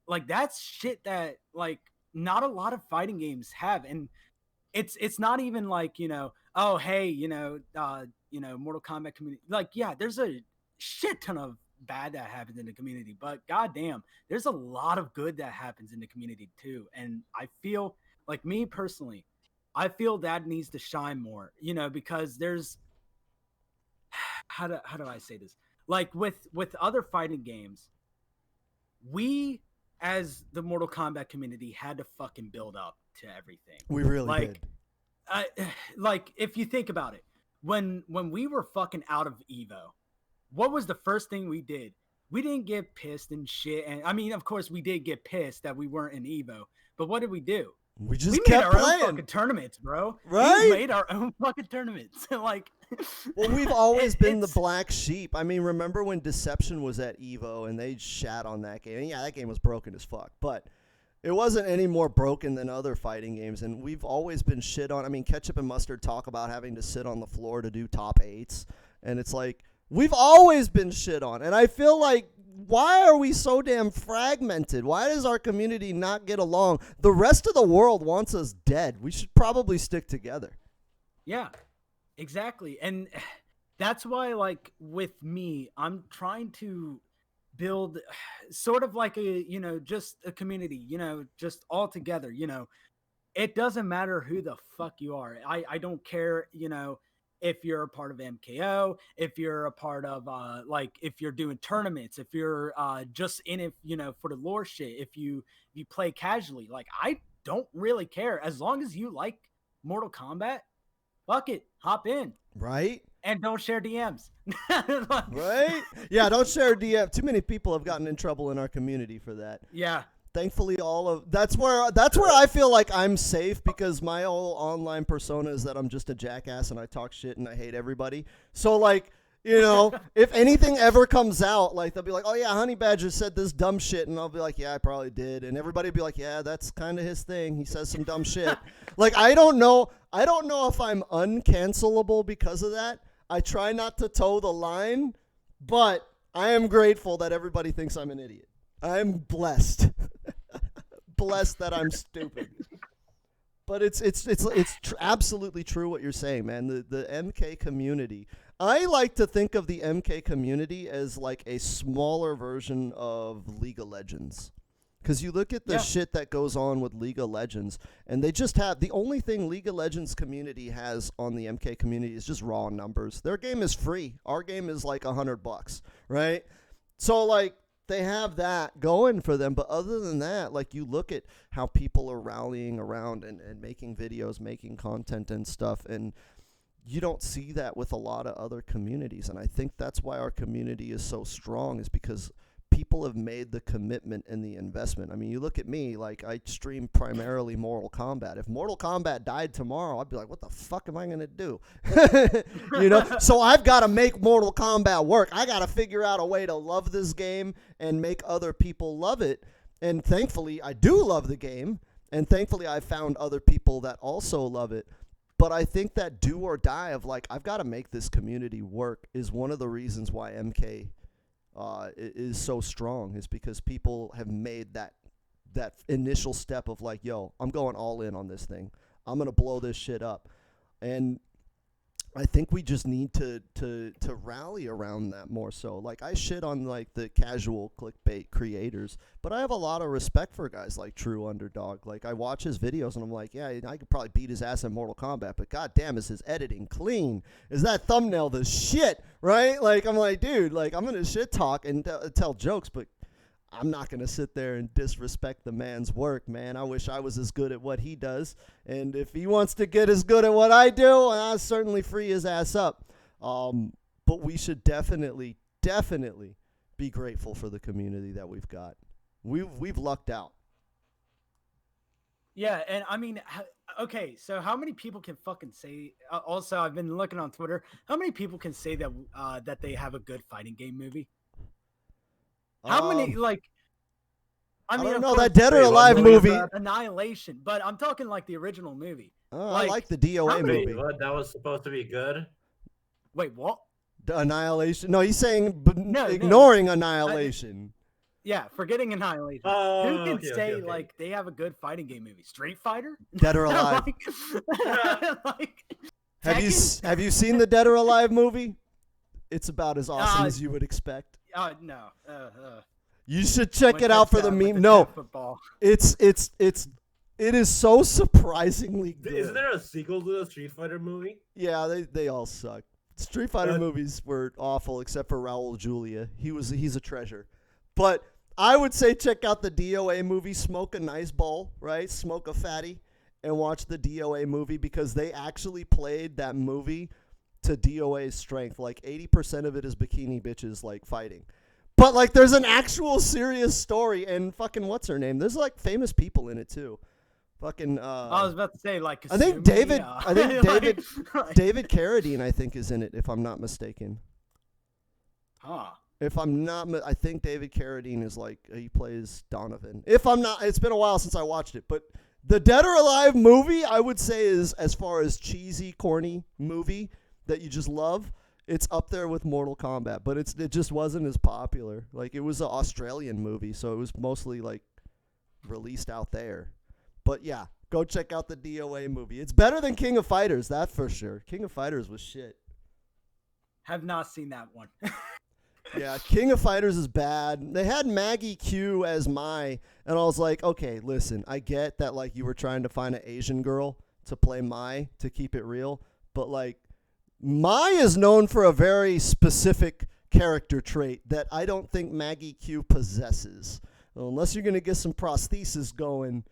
Like, that's shit that, like, not a lot of fighting games have. And it's not even like, oh, hey, Mortal Kombat community. Like, yeah, there's a shit ton of bad that happens in the community, but goddamn, there's a lot of good that happens in the community too. And I feel like, me personally, I feel that needs to shine more, because there's, how do I say this? Like, with other fighting games, we, as the Mortal Kombat community, had to fucking build up to everything. We really did. Like, if you think about it, when we were fucking out of Evo, what was the first thing we did? We didn't get pissed and shit. And I mean, of course, we did get pissed that we weren't in Evo. But what did we do? We just made kept our playing. own fucking tournaments, bro. Right? We made our own fucking tournaments. Like, well, we've always been the black sheep. I mean, remember when Deception was at Evo and they shat on that game? And yeah, that game was broken as fuck. But it wasn't any more broken than other fighting games. And we've always been shit on. I mean, Ketchup and Mustard talk about having to sit on the floor to do top 8s. And it's like, we've always been shit on. And I feel like, why are we so damn fragmented? Why does our community not get along? The rest of the world wants us dead. We should probably stick together. Yeah, exactly. And that's why, like, with me, I'm trying to build sort of like a, just a community, just all together. It doesn't matter who the fuck you are. I don't care, if you're a part of MKO, if you're a part of, like, if you're doing tournaments, if you're just in it, for the lore shit, if you play casually, like, I don't really care. As long as you like Mortal Kombat, fuck it, hop in. Right? And don't share DMs. Right? Yeah, don't share DMs. Too many people have gotten in trouble in our community for that. Yeah. Thankfully, that's where I feel like I'm safe, because my whole online persona is that I'm just a jackass and I talk shit and I hate everybody. So like, you know, if anything ever comes out, like they'll be like, oh yeah, Honey Badger said this dumb shit, and I'll be like, yeah, I probably did, and everybody will be like, yeah, that's kind of his thing. He says some dumb shit. Like I don't know if I'm uncancelable because of that. I try not to toe the line, but I am grateful that everybody thinks I'm an idiot. I'm blessed. Blessed that I'm stupid. But it's absolutely true what you're saying, man. The MK community. I like to think of the MK community as like a smaller version of League of Legends. Because you look at the shit that goes on with League of Legends, and they just have, the only thing League of Legends community has on the MK community is just raw numbers. Their game is free. Our game is like $100, right? So like, they have that going for them, but other than that, like you look at how people are rallying around and making videos, making content and stuff, and you don't see that with a lot of other communities. And I think that's why our community is so strong, is because people have made the commitment and the investment. I mean, you look at me, like I stream primarily Mortal Kombat. If Mortal Kombat died tomorrow, I'd be like, what the fuck am I going to do? You know? So I've got to make Mortal Kombat work. I got to figure out a way to love this game and make other people love it. And thankfully, I do love the game. And thankfully, I found other people that also love it. But I think that do or die of like, I've got to make this community work is one of the reasons why MK is so strong, is because people have made that initial step of like, yo, I'm going all in on this thing. I'm gonna blow this shit up. And I think we just need to rally around that more so. Like I shit on like the casual clickbait creators, but I have a lot of respect for guys like True Underdog. Like I watch his videos and I'm like, yeah, I could probably beat his ass in Mortal Kombat, but goddamn, is his editing clean? Is that thumbnail the shit? Right? Like I'm like, dude, like I'm gonna shit talk and tell jokes, but I'm not going to sit there and disrespect the man's work, man. I wish I was as good at what he does. And if he wants to get as good at what I do, I'll certainly free his ass up. But we should definitely be grateful for the community that we've got. We've lucked out. Yeah, and I mean, okay, so how many people can fucking say, also, I've been looking on Twitter, how many people can say that that they have a good fighting game movie? How many, like, I mean, don't know, that Dead or Alive movie. Annihilation, but I'm talking like the original movie. I like the DOA movie. What? That was supposed to be good? Wait, what? The Annihilation? No, he's saying ignoring Annihilation. Yeah, forgetting Annihilation. Who can say like they have a good fighting game movie? Street Fighter? Dead or Alive. Have you seen the Dead or Alive movie? It's about as awesome as you would expect. No. You should check it out for the meme. No, it is so surprisingly good. Isn't there a sequel to the Street Fighter movie? Yeah, they all suck. Street Fighter movies were awful except for Raul Julia. He's a treasure. But I would say check out the DOA movie. Smoke a nice bowl, right? Smoke a fatty, and watch the DOA movie, because they actually played that movie to DOA's strength. Like 80% of it is bikini bitches like fighting, but like there's an actual serious story, and fucking what's her name? There's like famous people in it too. Fucking I was about to say like I think David David Carradine I think is in it, if I'm not mistaken. If I'm not, I think David Carradine is like, he plays Donovan. If I'm not, it's been a while since I watched it, but the Dead or Alive movie I would say is, as far as cheesy, corny movie that you just love, it's up there with Mortal Kombat, but it just wasn't as popular. Like, it was an Australian movie, so it was mostly like released out there. But yeah, go check out the DOA movie. It's better than King of Fighters, that for sure. King of Fighters was shit. Have not seen that one. Yeah, King of Fighters is bad. They had Maggie Q as Mai, and I was like, okay, listen, I get that like you were trying to find an Asian girl to play Mai to keep it real, but like Mai is known for a very specific character trait that I don't think Maggie Q possesses. Well, unless you're gonna get some prosthesis going,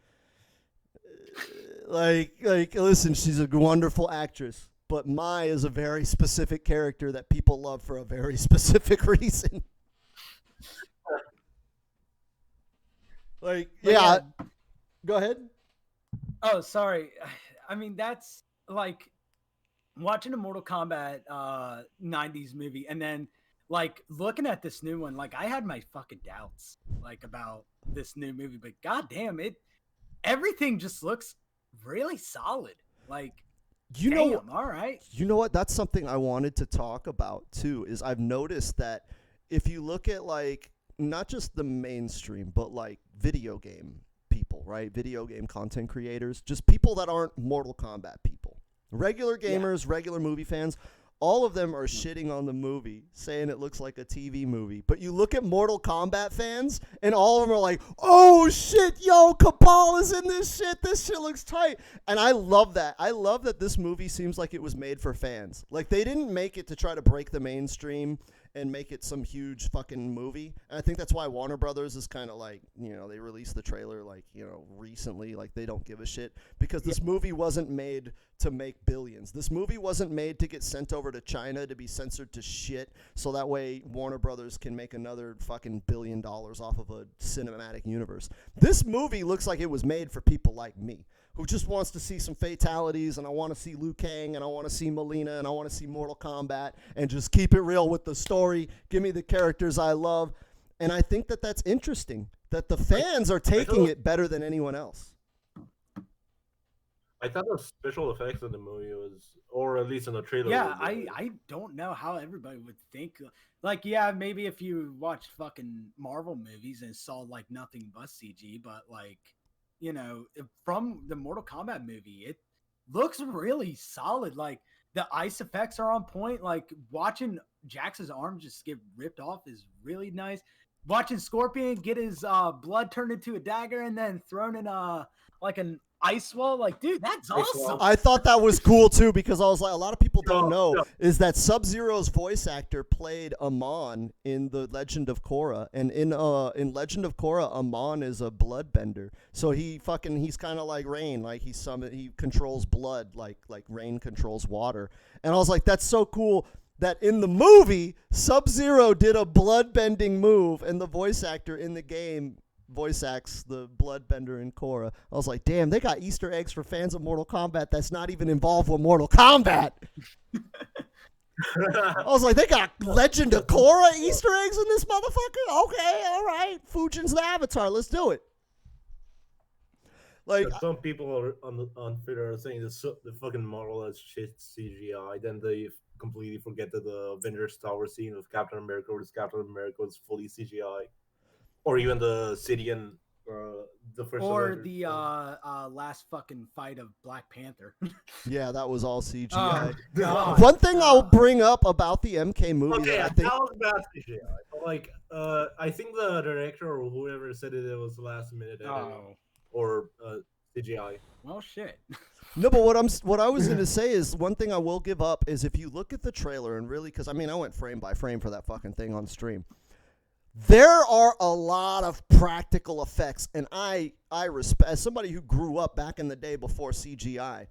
like listen, she's a wonderful actress. But Mai is a very specific character that people love for a very specific reason. Like, But yeah. Go ahead. Oh, sorry. I mean, that's like watching a Mortal Kombat 90s movie and then like looking at this new one. Like, I had my fucking doubts like about this new movie, but goddamn it, everything just looks really solid. Like, You know, damn, all right. you know what? That's something I wanted to talk about too. Is I've noticed that if you look at like not just the mainstream, but like video game people, right? Video game content creators, just people that aren't Mortal Kombat people, regular gamers, regular movie fans. All of them are shitting on the movie, saying it looks like a TV movie. But you look at Mortal Kombat fans, and all of them are like, oh shit, yo, Kabal is in this shit. This shit looks tight. And I love that. I love that this movie seems like it was made for fans. Like, they didn't make it to try to break the mainstream and make it some huge fucking movie. And I think that's why Warner Brothers is kind of like, you know, they released the trailer like, you know, recently. Like, they don't give a shit because this movie wasn't made to make billions. This movie wasn't made to get sent over to China to be censored to shit so that way Warner Brothers can make another fucking $1 billion off of a cinematic universe. This movie looks like it was made for people like me who just wants to see some fatalities, and I want to see Liu Kang, and I want to see Melina, and I want to see Mortal Kombat, and just keep it real with the story. Give me the characters I love. And I think that that's interesting, that the fans are taking it better than anyone else. I thought the special effects in the movie was, or at least in the trailer. Yeah, I don't know how everybody would think. Like, yeah, maybe if you watched fucking Marvel movies and saw like nothing but CG, but like, you know, from the Mortal Kombat movie, it looks really solid. Like, the ice effects are on point. Like, watching Jax's arm just get ripped off is really nice. Watching Scorpion get his blood turned into a dagger and then thrown in like an ice wall, like, dude, that's awesome. I thought that was cool too because I was like, a lot of people don't know is that Sub-Zero's voice actor played Amon in The Legend of Korra, and in Legend of Korra, Amon is a bloodbender, so he's kind of like Rain, like he controls blood like Rain controls water, and I was like, that's so cool that in the movie Sub-Zero did a bloodbending move, and the voice actor in the game voice acts the bloodbender in Korra. I was like, damn, they got Easter eggs for fans of Mortal Kombat that's not even involved with Mortal Kombat. I was like, they got Legend of Korra Easter eggs in this motherfucker? Okay, all right. Fujin's the Avatar. Let's do it. Like, some people are on Twitter are saying the fucking Marvel is shit CGI. Then they completely forget that the Avengers Tower scene with Captain America versus Captain America was fully CGI. Or even the city and the first. Or the last fucking fight of Black Panther. Yeah, that was all CGI. Oh, God. One thing I'll bring up about the MK movie. Okay, that I think that was bad CGI. Like, I think the director or whoever said it was last minute editing or CGI. Well, shit. No, but what I was going to say is one thing I will give up is if you look at the trailer and really, because I mean I went frame by frame for that fucking thing on stream. There are a lot of practical effects, and I respect, as somebody who grew up back in the day before CGI,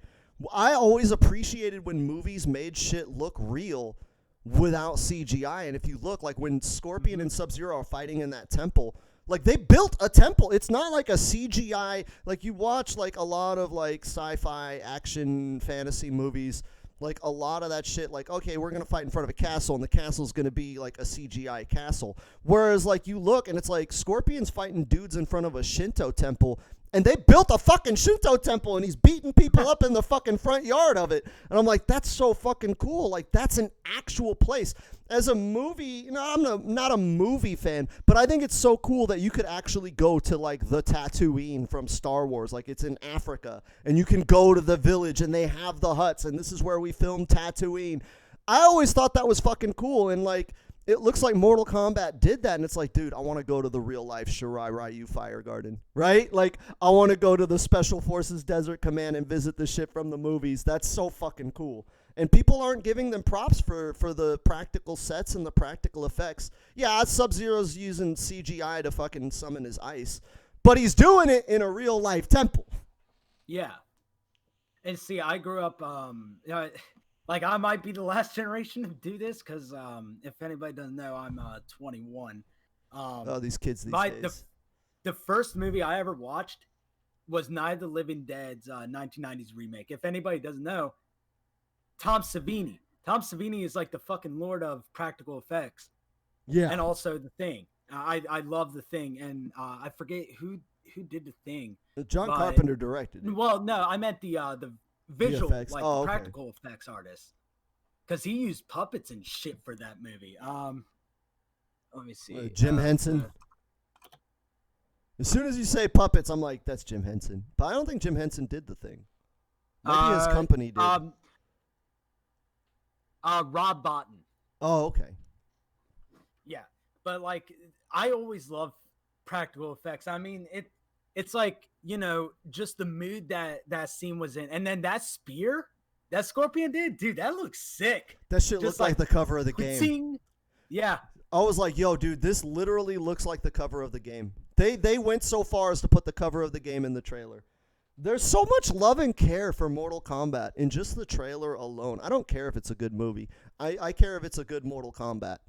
I always appreciated when movies made shit look real without CGI. And if you look, like when Scorpion and Sub-Zero are fighting in that temple, like they built a temple. It's not like a CGI, like you watch like a lot of like sci-fi action fantasy movies. Like, a lot of that shit, like, okay, we're going to fight in front of a castle, and the castle's going to be, like, a CGI castle. Whereas, like, you look, and it's like Scorpion's fighting dudes in front of a Shinto temple, and they built a fucking Shinto temple, and he's beating people up in the fucking front yard of it. And I'm like, that's so fucking cool. Like, that's an actual place. As a movie, you know, I'm not a movie fan, but I think it's so cool that you could actually go to, like, the Tatooine from Star Wars. Like, it's in Africa, and you can go to the village, and they have the huts, and this is where we filmed Tatooine. I always thought that was fucking cool, and, like, it looks like Mortal Kombat did that, and it's like, dude, I want to go to the real-life Shirai Ryu Fire Garden, right? Like, I want to go to the Special Forces Desert Command and visit the shit from the movies. That's so fucking cool. And people aren't giving them props for the practical sets and the practical effects. Yeah, Sub-Zero's using CGI to fucking summon his ice, but he's doing it in a real-life temple. Yeah. And see, I grew up, like, I might be the last generation to do this because if anybody doesn't know, I'm 21. These kids these days. the first movie I ever watched was Night of the Living Dead's 1990s remake. If anybody doesn't know, Tom Savini. Tom Savini is like the fucking lord of practical effects. Yeah. And also The Thing. I love The Thing, and I forget who did The Thing. John but- Carpenter directed it. Well, no, I meant the visual, VFX. like Oh, the okay. practical effects artist, because he used puppets and shit for that movie. Let me see. Jim Henson. As soon as you say puppets, I'm like, that's Jim Henson. But I don't think Jim Henson did The Thing. Maybe his company did. Rob Bottin. Oh, okay. Yeah, but like I always love practical effects. I mean, it's like, you know, just the mood that scene was in, and then that spear that Scorpion did, dude, that looks sick. That shit Just looked like the cover of the game. Ting. Yeah, I was like, yo, dude, this literally looks like the cover of the game. They went so far as to put the cover of the game in the trailer. There's so much love and care for Mortal Kombat in just the trailer alone. I don't care if it's a good movie. I care if it's a good Mortal Kombat.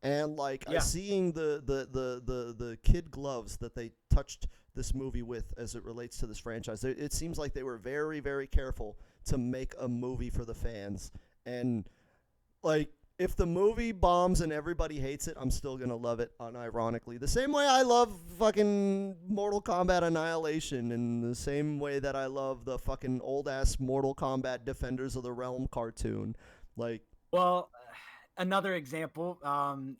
And like Yeah. seeing the kid gloves that they touched this movie with as it relates to this franchise, it seems like they were very, very careful to make a movie for the fans. And like, if the movie bombs and everybody hates it, I'm still gonna love it unironically. The same way I love fucking Mortal Kombat Annihilation, and the same way that I love the fucking old ass Mortal Kombat Defenders of the Realm cartoon. Like, well, another example,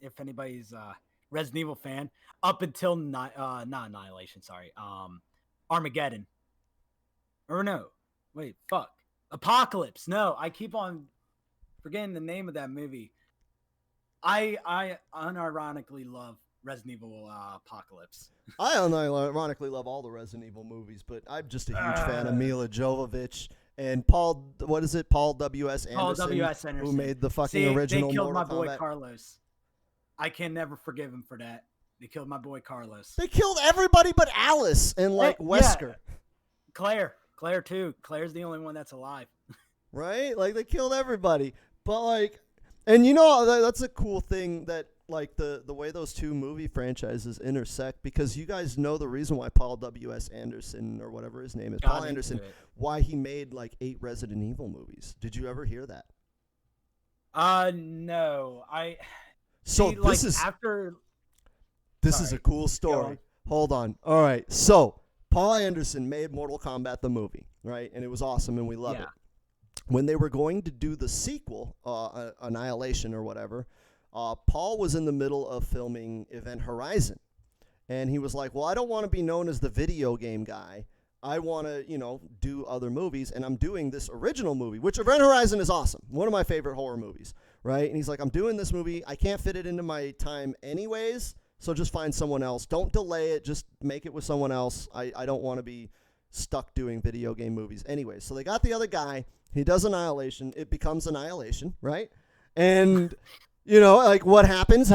if anybody's a Resident Evil fan, up until not Annihilation, sorry, Armageddon, or no, wait, fuck, Apocalypse. No, I keep on forgetting the name of that movie. I unironically love Resident Evil Apocalypse. I unironically love all the Resident Evil movies, but I'm just a huge fan of Mila Jovovich and Paul. What is it? Paul W.S. Anderson. Paul W.S. Anderson, who made the fucking See, original They killed Mortal my boy Kombat. Carlos. I can never forgive him for that. They killed my boy Carlos. They killed everybody but Alice and like Yeah. Wesker. Claire too. Claire's the only one that's alive. Right? Like, they killed everybody. But, like, and you know, that's a cool thing that, like, the way those two movie franchises intersect, because you guys know the reason why Paul W.S. Anderson, or whatever his name is, Paul Anderson, why he made, like, 8 Resident Evil movies. Did you ever hear that? No. So, See, this like, is after. this is a Sorry. cool Go story. on. Hold on. All right. So, Paul Anderson made Mortal Kombat the movie, right? And it was awesome, and we love it. When they were going to do the sequel, Annihilation or whatever, Paul was in the middle of filming Event Horizon. And he was like, well, I don't want to be known as the video game guy. I want to, you know, do other movies. And I'm doing this original movie, which Event Horizon is awesome. One of my favorite horror movies, right? And he's like, I'm doing this movie. I can't fit it into my time anyways, so just find someone else. Don't delay it. Just make it with someone else. I don't want to be stuck doing video game movies. Anyway, so they got the other guy. He does Annihilation. It becomes Annihilation, right? And, you know, like, what happens.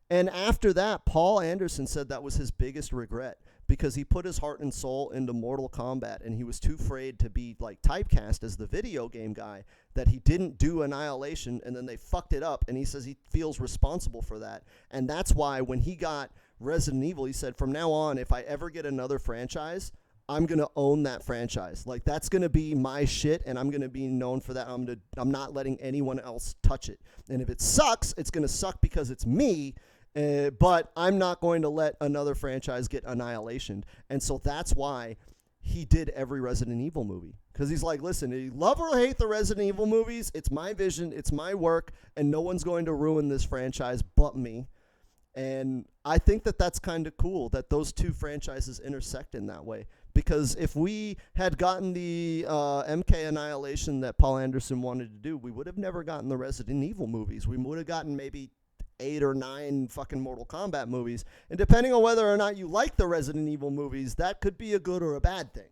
And after that, Paul Anderson said that was his biggest regret, because he put his heart and soul into Mortal Kombat, and he was too afraid to be, like, typecast as the video game guy that he didn't do Annihilation, and then they fucked it up, and he says he feels responsible for that. And that's why when he got Resident Evil, he said, from now on, if I ever get another franchise, I'm going to own that franchise. Like, that's going to be my shit, and I'm going to be known for that. I'm not letting anyone else touch it. And if it sucks, it's going to suck because it's me, but I'm not going to let another franchise get Annihilation. And so that's why he did every Resident Evil movie. Because he's like, listen, you love or hate the Resident Evil movies, it's my vision, it's my work, and no one's going to ruin this franchise but me. And I think that that's kind of cool that those two franchises intersect in that way. Because if we had gotten the MK Annihilation that Paul Anderson wanted to do, we would have never gotten the Resident Evil movies. We would have gotten maybe 8 or 9 fucking Mortal Kombat movies. And depending on whether or not you like the Resident Evil movies, that could be a good or a bad thing.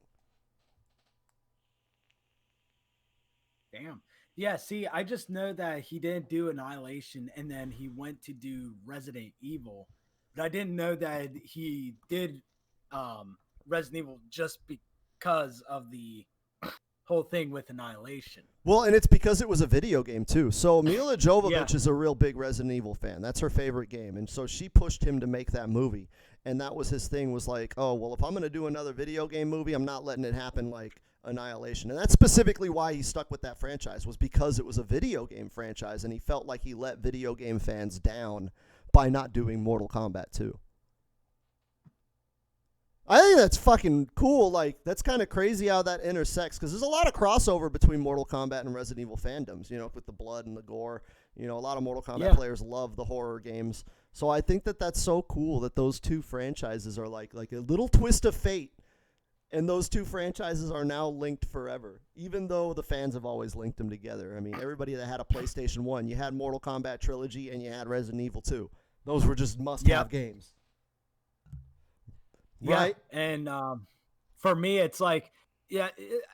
Damn. Yeah, see, I just know that he didn't do Annihilation, and then he went to do Resident Evil. But I didn't know that he did Resident Evil just because of the whole thing with Annihilation. Well, and it's because it was a video game too. So Mila Jovovich Yeah. is a real big Resident Evil fan. That's her favorite game, and so she pushed him to make that movie. And that was his thing. Was like, oh well, if I'm gonna do another video game movie, I'm not letting it happen like Annihilation. And that's specifically why he stuck with that franchise, was because it was a video game franchise, and he felt like he let video game fans down by not doing Mortal Kombat 2. I think that's fucking cool. Like, that's kind of crazy how that intersects, because there's a lot of crossover between Mortal Kombat and Resident Evil fandoms, you know, with the blood and the gore. You know, a lot of Mortal Kombat Yeah. players love the horror games. So I think that that's so cool that those two franchises are like a little twist of fate. And those two franchises are now linked forever, even though the fans have always linked them together. I mean, everybody that had a PlayStation 1, you had Mortal Kombat Trilogy and you had Resident Evil 2. Those were just must-have games. Right? Yeah. And for me, it's like, yeah,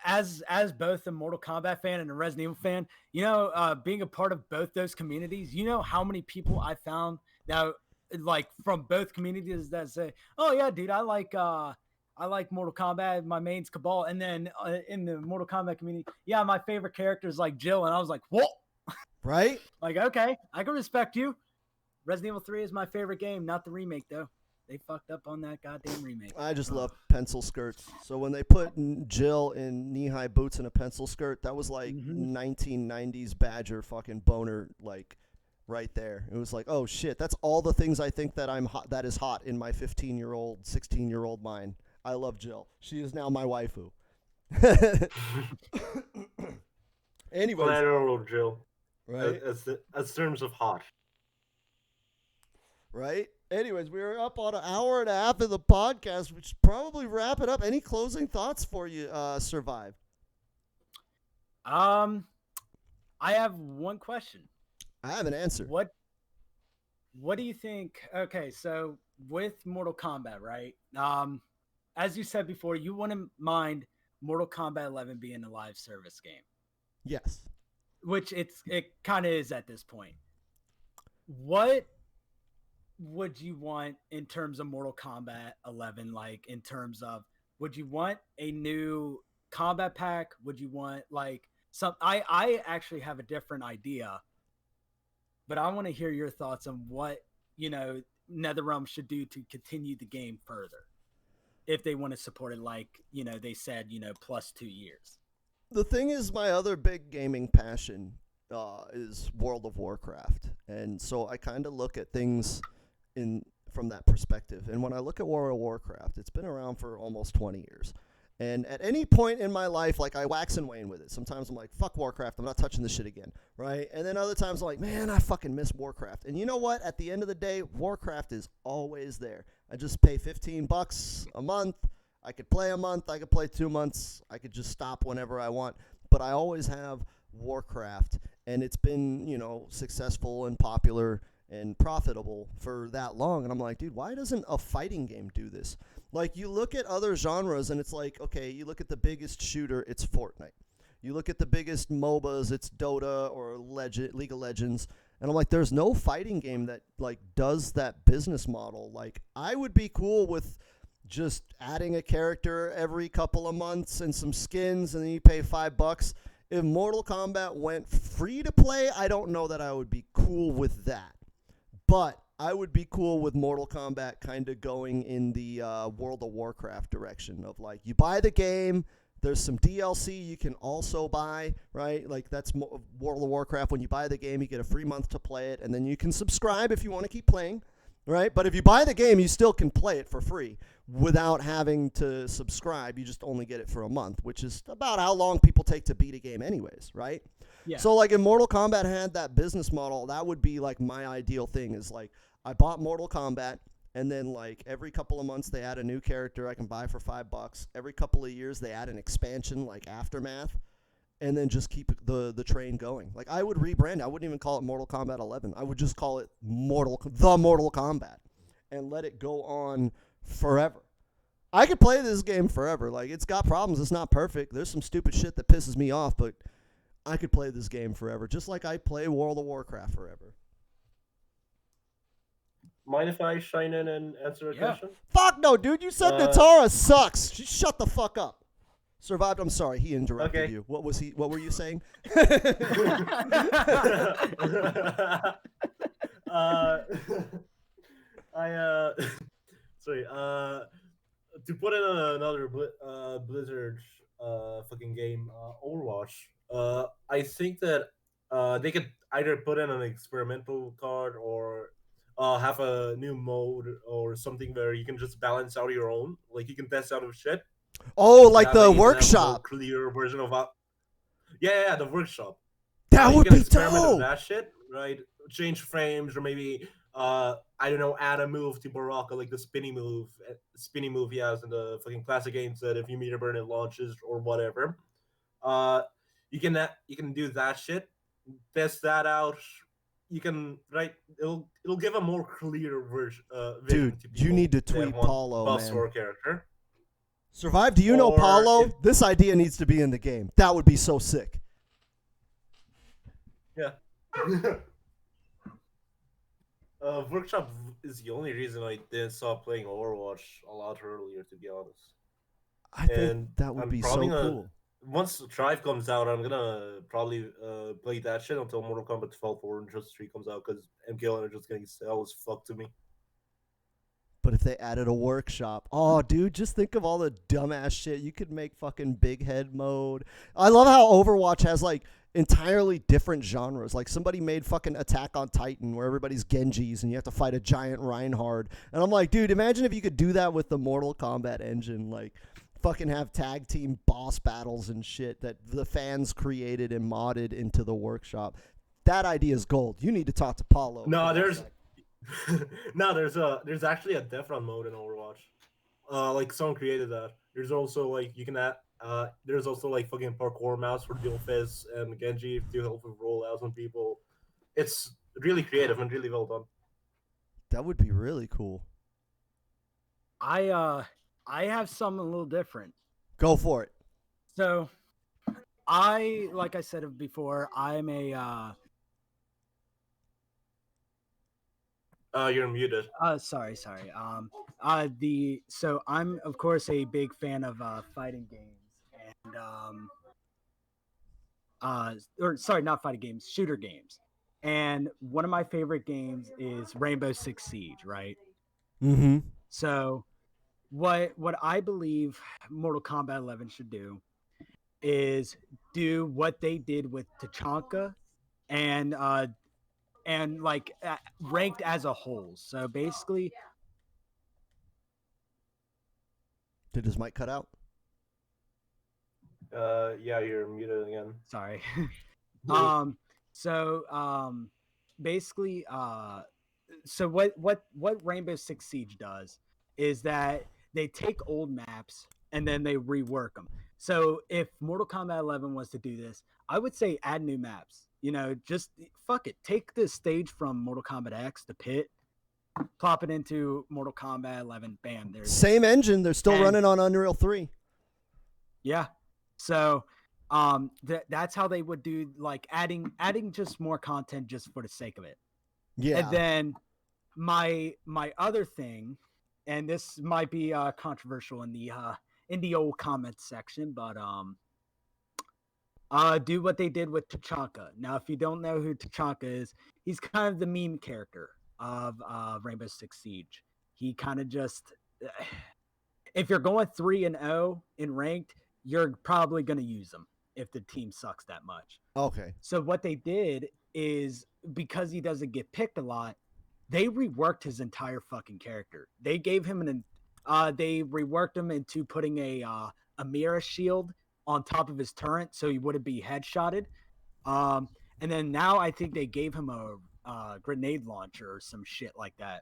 as both a Mortal Kombat fan and a Resident Evil fan, you know, being a part of both those communities, you know how many people I found now, like from both communities that say, "Oh yeah, dude, I like Mortal Kombat. My main's Cabal," and then in the Mortal Kombat community, yeah, my favorite character is like Jill, and I was like, "Whoa!" Right? Like, okay, I can respect you. Resident Evil 3 is my favorite game, not the remake though. They fucked up on that goddamn remake. I just love pencil skirts. So when they put Jill in knee-high boots and a pencil skirt, that was like 1990s Badger fucking boner, like right there. It was like, oh shit, that's all the things I think that I'm hot, that is hot in my 15-year-old, 16-year-old mind. I love Jill. She is now my waifu. Anyways, Collateral Jill. right? As terms of hot. Right? Anyways, we're up on an hour and a half of the podcast. We should probably wrap it up. Any closing thoughts for you, Survive? I have one question. I have an answer. What do you think? Okay, so with Mortal Kombat, right? As you said before, you wouldn't mind Mortal Kombat 11 being a live service game, Yes. which it kind of is at this point. What would you want in terms of Mortal Kombat 11? Like, in terms of, would you want a new combat pack? Would you want like some? I actually have a different idea, but I want to hear your thoughts on what, you know, NetherRealm should do to continue the game further, if they want to support it, like, you know, they said, you know, plus 2 years. The thing is, my other big gaming passion is World of Warcraft, and so I kind of look at things from that perspective. And when I look at World of Warcraft, it's been around for almost 20 years. And at any point in my life, like, I wax and wane with it. Sometimes I'm like, fuck Warcraft, I'm not touching this shit again, right? And then other times I'm like, man, I fucking miss Warcraft. And you know what? At the end of the day, Warcraft is always there. I just pay $15 a month. I could play a month, I could play 2 months, I could just stop whenever I want. But I always have Warcraft, and it's been, you know, successful and popular and profitable for that long. And I'm like, dude, why doesn't a fighting game do this? Like, you look at other genres and it's like, okay, you look at the biggest shooter, it's Fortnite. You look at the biggest MOBAs, it's Dota or League of Legends. And I'm like, there's no fighting game that like does that business model. Like, I would be cool with just adding a character every couple of months and some skins, and then you pay $5. If Mortal Kombat went free to play, I don't know that I would be cool with that. But I would be cool with Mortal Kombat kind of going in the World of Warcraft direction of, like, you buy the game, there's some DLC you can also buy, right? Like, that's World of Warcraft. When you buy the game, you get a free month to play it, and then you can subscribe if you want to keep playing, right? But if you buy the game, you still can play it for free without having to subscribe. You just only get it for a month, which is about how long people take to beat a game anyways, right? Yeah. So, like, if Mortal Kombat had that business model, that would be, like, my ideal thing is, like, I bought Mortal Kombat, and then, like, every couple of months they add a new character I can buy for $5. Every couple of years they add an expansion, like Aftermath, and then just keep the train going. Like, I would rebrand it. I wouldn't even call it Mortal Kombat 11. I would just call it the Mortal Kombat and let it go on forever. I could play this game forever. Like, it's got problems. It's not perfect. There's some stupid shit that pisses me off, but I could play this game forever, just like I play World of Warcraft forever. Mind if I shine in and answer a question? Fuck no, dude. You said Natara sucks. Shut the fuck up. Survived. I'm sorry, he interrupted Okay. you. What were you saying? uh, I sorry. To put in another Blizzard fucking game, Overwatch. I think that they could either put in an experimental card or have a new mode or something where you can just balance out your own. Like you can test out of shit. Oh, like That way the you can have a more workshop. clear version of the workshop. That You would can be experiment with dope. that shit, right? Change frames or maybe I don't know, add a move to Baraka like the spinny move he has in the fucking classic games that if you meter burn it launches or whatever. Uh, you can do that shit, test that out. You can right. It'll give a more clear vision Dude, to you people need to that tweet want Paulo, buffs man. for a character. Survive, do you know Or Paulo? if This idea needs to be in the game. That would be so sick. yeah. Workshop is the only reason I didn't stop playing Overwatch a lot earlier, to be honest. I think And that would I'm be probably so gonna cool. once Drive comes out, I'm gonna probably play that shit until Mortal Kombat 12 or Injustice 3 comes out because MKO are just getting stale as fuck to me. But if they added a workshop, oh, dude, just think of all the dumbass shit. You could make fucking big head mode. I love how Overwatch has like entirely different genres. Like somebody made fucking Attack on Titan where everybody's Genjis and you have to fight a giant Reinhardt. And I'm like, dude, imagine if you could do that with the Mortal Kombat engine. Like, fucking have tag team boss battles and shit that the fans created and modded into the workshop. That idea is gold. You need to talk to Paulo. No, about there's that. no, there's actually a Defron mode in Overwatch. Like someone created that. There's also like you can add. There's also like fucking parkour mouse for dual fists and Genji to help with rollouts on people. It's really creative and really well done. That would be really cool. I have something a little different. Go for it. So like I said before, I'm a You're muted. sorry. So I'm of course a big fan of fighting games and or sorry, not fighting games, shooter games. And one of my favorite games is Rainbow Six Siege, right? Mm-hmm. So what I believe Mortal Kombat 11 should do is do what they did with Tachanka and like ranked as a whole. So basically, Did his mic cut out? Yeah, you're muted again. sorry. Basically, so what Rainbow Six Siege does is that they take old maps and then they rework them. So if Mortal Kombat 11 was to do this, I would say add new maps. You know, just fuck it. Take the stage from Mortal Kombat X, the pit, plop it into Mortal Kombat 11. Bam, there's Same engine. They're still And- running on Unreal 3. yeah. So that's how they would do, like adding just more content just for the sake of it. Yeah. And then my other thing, and this might be controversial in the old comment section, but do what they did with Tachanka. Now, if you don't know who Tachanka is, he's kind of the meme character of Rainbow Six Siege. He kind of just, if you're going 3-0 in ranked, you're probably going to use him if the team sucks that much. Okay. So what they did is, because he doesn't get picked a lot, they reworked his entire fucking character. They gave him they reworked him into putting a mirror shield on top of his turret so he wouldn't be headshotted. And then now I think they gave him a grenade launcher or some shit like that.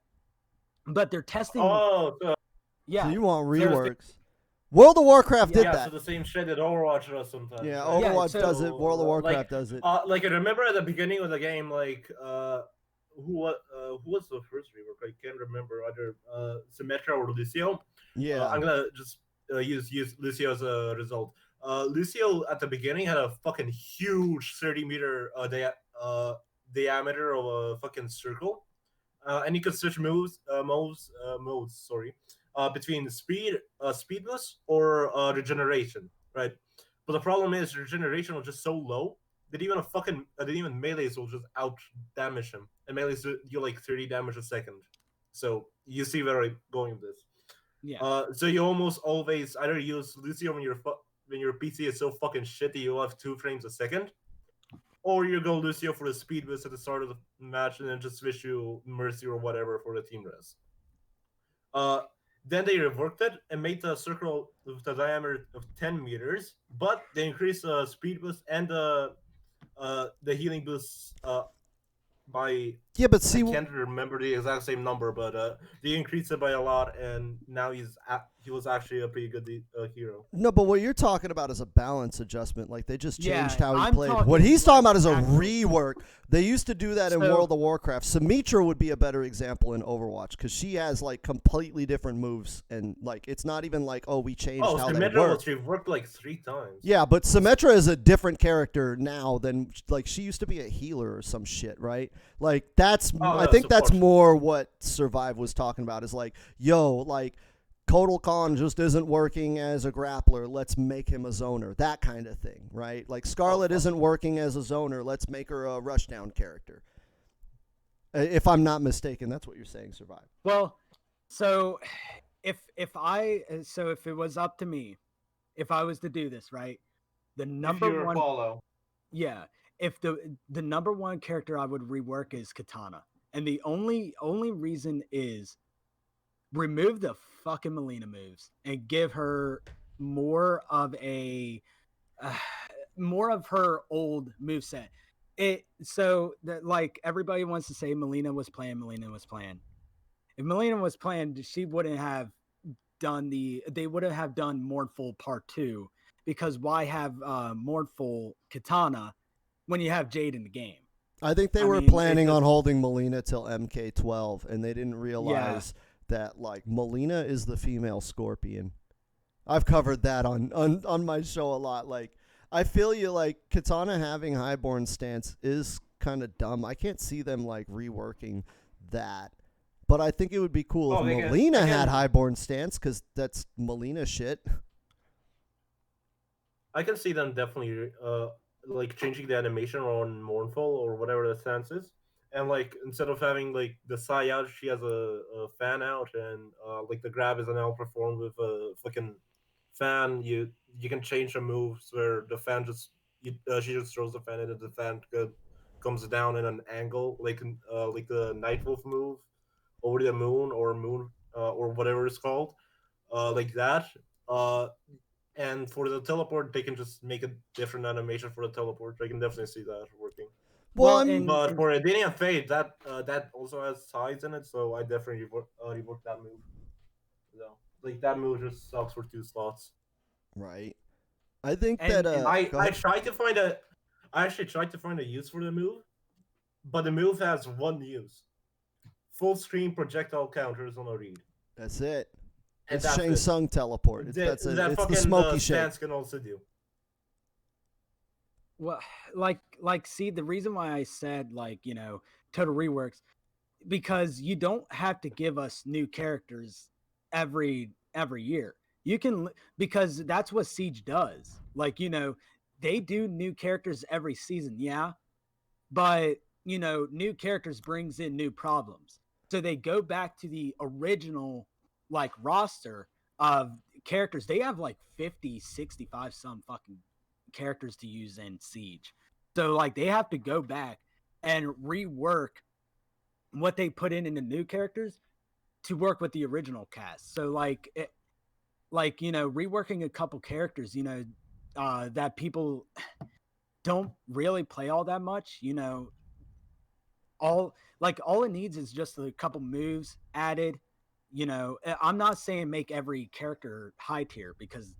But they're testing. Oh, yeah. So you want there's the- reworks? World of Warcraft did yeah. that. So the same shit that Overwatch does sometimes. Yeah, right? Overwatch so- does it. World of Warcraft like, does it. Like I remember at the beginning of the game, like who was the first rework? I can't remember either. Symmetra or Lucio. Yeah. I'm gonna just use Lucio as a result. Lucio at the beginning had a fucking huge 30-meter diameter of a fucking circle, and you could switch modes. Sorry, between speed, speed boost, or regeneration. right? But the problem is regeneration was just so low that even melees will just out damage him, and melees do like 30 damage a second. So you see where I'm going with this. Yeah. So you almost always either use Lucio when your PC is so fucking shitty you'll have 2 frames a second, or you go Lucio for the speed boost at the start of the match and then just switch to Mercy or whatever for the team res. Then they reworked it and made the circle with the diameter of 10 meters, but they increased the speed boost and the healing boost by Yeah, but see, I can't remember the exact same number, but they increased it by a lot, and now he was actually a pretty good hero. no, but what you're talking about is a balance adjustment. Like they just Yeah, changed how he I'm played. talking What he's talking like about is a actual- rework. They used to do that in So- World of Warcraft. Symmetra would be a better example in Overwatch because she has like completely different moves, and like it's not even like, oh, we changed Oh, how they Symmetra work. was reworked like 3 times. Yeah, but Symmetra is a different character now than like she used to be a healer or some shit, right? Like that's I yeah, think that's support. more what Survive was talking about is like, yo, like Kotal Khan just isn't working as a grappler. Let's make him a zoner. That kind of thing, right? Like Scarlet isn't working as a zoner. Let's make her a rushdown character. If I'm not mistaken, that's what you're saying, Survive. Well, so if it was up to me, if I was to do this, right? The number one Apollo. Yeah, if the number one character I would rework is Katana, and the only reason is remove the fucking Melina moves and give her more of a more of her old moveset. It so that like everybody wants to say Melina was playing. If Melina was playing, she wouldn't have done they wouldn't have done Mournful Part 2, because why have Mournful Katana when you have Jade in the game? I think they I were mean, planning on holding Melina till MK12, and they didn't realize Yeah. that like Melina is the female Scorpion. I've covered that on my show a lot. Like I feel you. Like Katana having Highborn stance is kind of dumb. I can't see them like reworking that. But I think it would be cool if Melina had Highborn stance, because that's Melina shit. I can see them definitely like changing the animation on Mournful or whatever the stance is, and like instead of having like the Psy out, she has a fan out, and like the grab is now performed with a fucking fan. You can change the moves where the fan she just throws the fan in, and the fan comes down in an angle, like the Nightwolf move over the moon or whatever it's called, like that. And for the teleport, they can just make a different animation for the teleport. I can definitely see that working. Well, But for Adenia Fate, that also has sides in it, so I definitely rework that move. So, like that move just sucks for 2 slots. right. I think And- that and I go ahead. actually tried to find a use for the move, but the move has one use: full screen projectile counters on a read. That's it. And It's that's Shang it. Tsung teleport. It's the smoky shake. stance can also do. Well, see, the reason why I said like, total reworks, because you don't have to give us new characters every year. You can, because that's what Siege does. Like, they do new characters every season, yeah, but new characters brings in new problems. So they go back to the original like roster of characters. They have like 50, 65 some fucking characters to use in Siege. So like they have to go back and rework what they put in the new characters to work with the original cast. So reworking a couple characters, that people don't really play all that much, all it needs is just a couple moves added. I'm not saying make every character high tier, because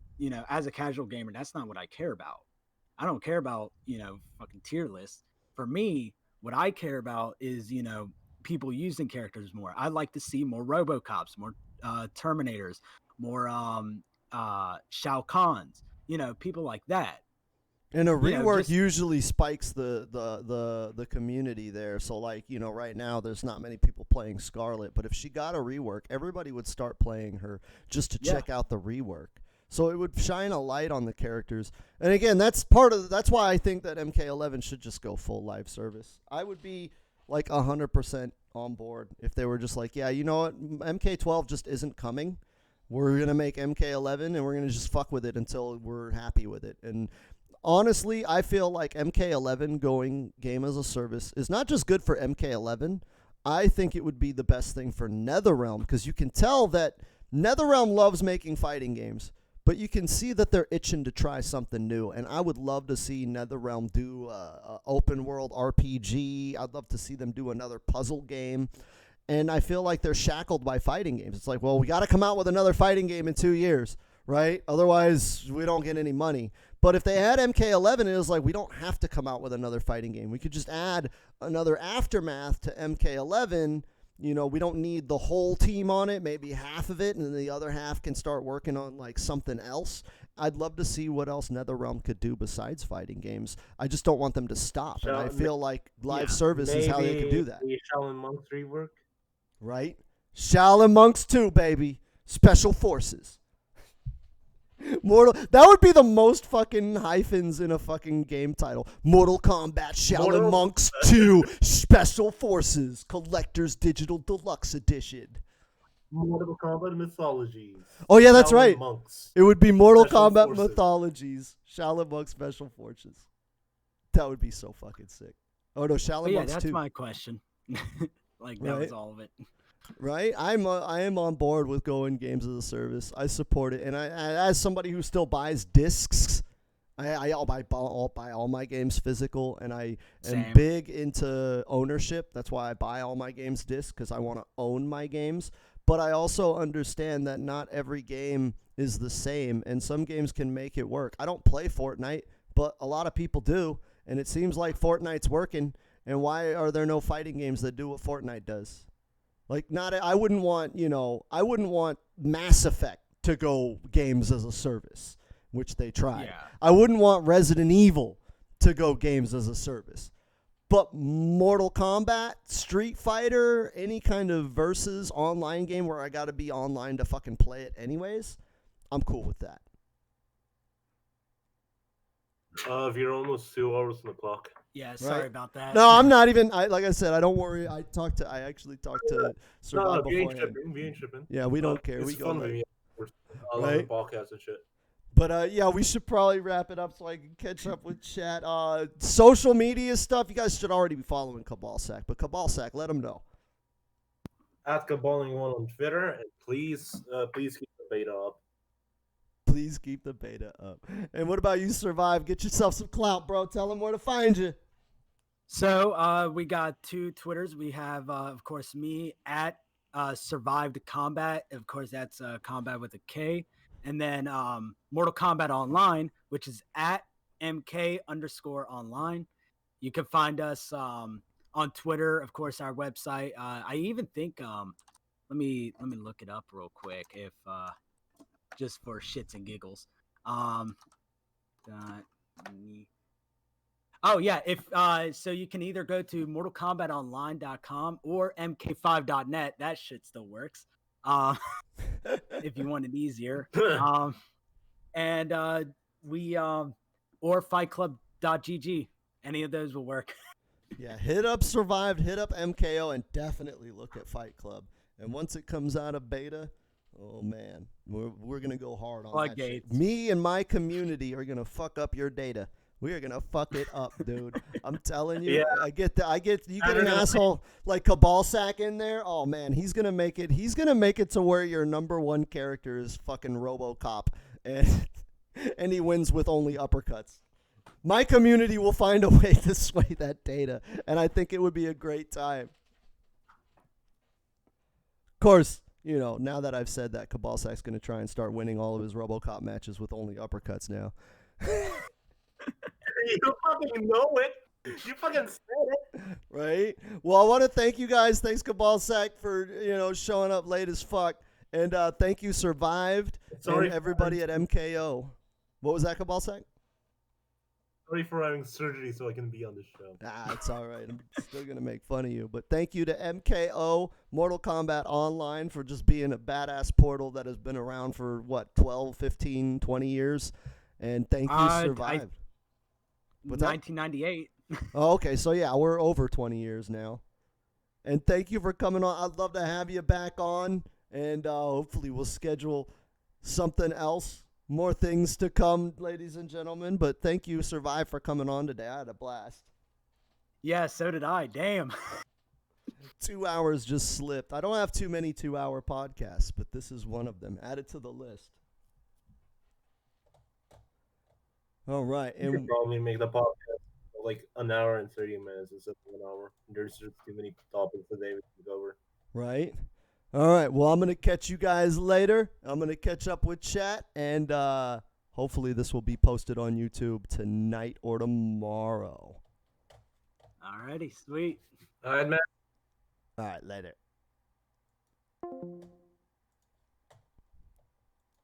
as a casual gamer, that's not what I care about. I don't care about fucking tier lists. For me, what I care about is people using characters more. I'd like to see more RoboCops, more Terminators, more Shao Kahns, people like that. And a rework just- usually spikes the community there. So like, right now there's not many people playing Scarlet, but if she got a rework, everybody would start playing her just to Yeah. check out the rework. So it would shine a light on the characters. And again, that's why I think that MK11 should just go full live service. I would be like 100% on board if they were just like, yeah, you know what, MK12 just isn't coming. We're going to make MK11 and we're going to just fuck with it until we're happy with it. And honestly, I feel like MK11 going game as a service is not just good for MK11. I think it would be the best thing for NetherRealm, because you can tell that NetherRealm loves making fighting games, but you can see that they're itching to try something new. And I would love to see NetherRealm do a open world RPG. I'd love to see them do another puzzle game. And I feel like they're shackled by fighting games. It's like, well, we got to come out with another fighting game in 2 years, right? Otherwise, we don't get any money. But if they had MK11, it was like, we don't have to come out with another fighting game. We could just add another Aftermath to MK11. You know, we don't need the whole team on it, maybe half of it, and then the other half can start working on like something else. I'd love to see what else NetherRealm could do besides fighting games. I just don't want them to stop. And I feel like live service is how they could do that. Maybe Shaolin Monks rework. Right? Shaolin Monks 2, baby. Special Forces. That would be the most fucking hyphens in a fucking game title. Mortal Kombat Shaolin Monks 2 Special Forces Collector's Digital Deluxe Edition. Mortal Kombat Mythologies. Oh yeah, that's Shaolin right. Monks. It would be Mortal Special Kombat Forces. Mythologies Shaolin Monks Special Forces. That would be so fucking sick. Oh no, Shaolin But yeah, Monks that's 2. my question. Like that Right. was all of it. Right, I am on board with going games as a service. I support it, and I as somebody who still buys discs, I'll buy all my games physical, and I am Same. big into ownership. That's why I buy all my games disc, because I want to own my games. But I also understand that not every game is the same, and some games can make it work. I don't play Fortnite, but a lot of people do, and it seems like Fortnite's working. And why are there no fighting games that do what Fortnite does? Like, I wouldn't want Mass Effect to go games as a service, which they tried. Yeah. I wouldn't want Resident Evil to go games as a service. But Mortal Kombat, Street Fighter, any kind of versus online game where I got to be online to fucking play it anyways, I'm cool with that. We're almost 2 hours on the clock. Yeah, sorry Right. about that. No, I'm not even. Like I said, I don't worry. I actually talked to Survive We ain't beforehand. shipping. We ain't shipping. Yeah, we don't care. It's We go. fun right. when we I love Right? the podcast and shit. But yeah, we should probably wrap it up so I can catch up with chat. Social media stuff. You guys should already be following Kabalsack, but Kabalsack, let them know. At Kabaling1 on Twitter, and please keep the beta up. Please keep the beta up. And what about you, Survive? Get yourself some clout, bro. Tell them where to find you. So we got 2 Twitters. We have, of course, me at Survived Combat. Of course, that's combat with a K. And then Mortal Kombat Online, which is at MK_online. You can find us on Twitter, of course, our website. I even think let me look it up real quick if just for shits and giggles. Oh yeah, if so you can either go to mortalkombatonline.com or mk5.net. That shit still works. If you want it easier. And we or fightclub.gg. Any of those will work. Yeah, hit up Survived, hit up MKO, and definitely look at Fight Club. And once it comes out of beta, oh man, we're gonna go hard on that shit. Floodgates. Me and my community are gonna fuck up your data. We are gonna fuck it up, dude. I'm telling you. Yeah. You get an asshole like Kabalsack in there. Oh man, he's gonna make it. He's gonna make it to where your number 1 character is fucking RoboCop, and he wins with only uppercuts. My community will find a way to sway that data, and I think it would be a great time. Of course, you know, now that I've said that, Kabalsack's going to try and start winning all of his RoboCop matches with only uppercuts now. You fucking know it. You fucking said it. Right? Well, I want to thank you guys. Thanks, Kabalsack, for, showing up late as fuck. And thank you, Survived, Sorry, and everybody at MKO. What was that, Kabalsack? Sorry for having surgery so I can be on the show. Ah, it's all right. I'm still going to make fun of you. But thank you to MKO, Mortal Kombat Online, for just being a badass portal that has been around for, 12, 15, 20 years? And thank you, Survived. What's that? 1998. Oh, okay, so yeah, we're over 20 years now. And thank you for coming on. I'd love to have you back on, and hopefully we'll schedule something else. More things to come, ladies and gentlemen. But thank you, Survive, for coming on today. I had a blast. Yeah, so did I. Damn. 2 hours just slipped. I don't have too many 2-hour podcasts, but this is one of them. Add it to the list. All right. You could probably make the podcast like an hour and 30 minutes instead of an hour. There's just too many topics today we can cover. Right. All right. Well, I'm going to catch you guys later. I'm going to catch up with chat, and hopefully this will be posted on YouTube tonight or tomorrow. Alrighty, sweet. All right, man. All right. Later.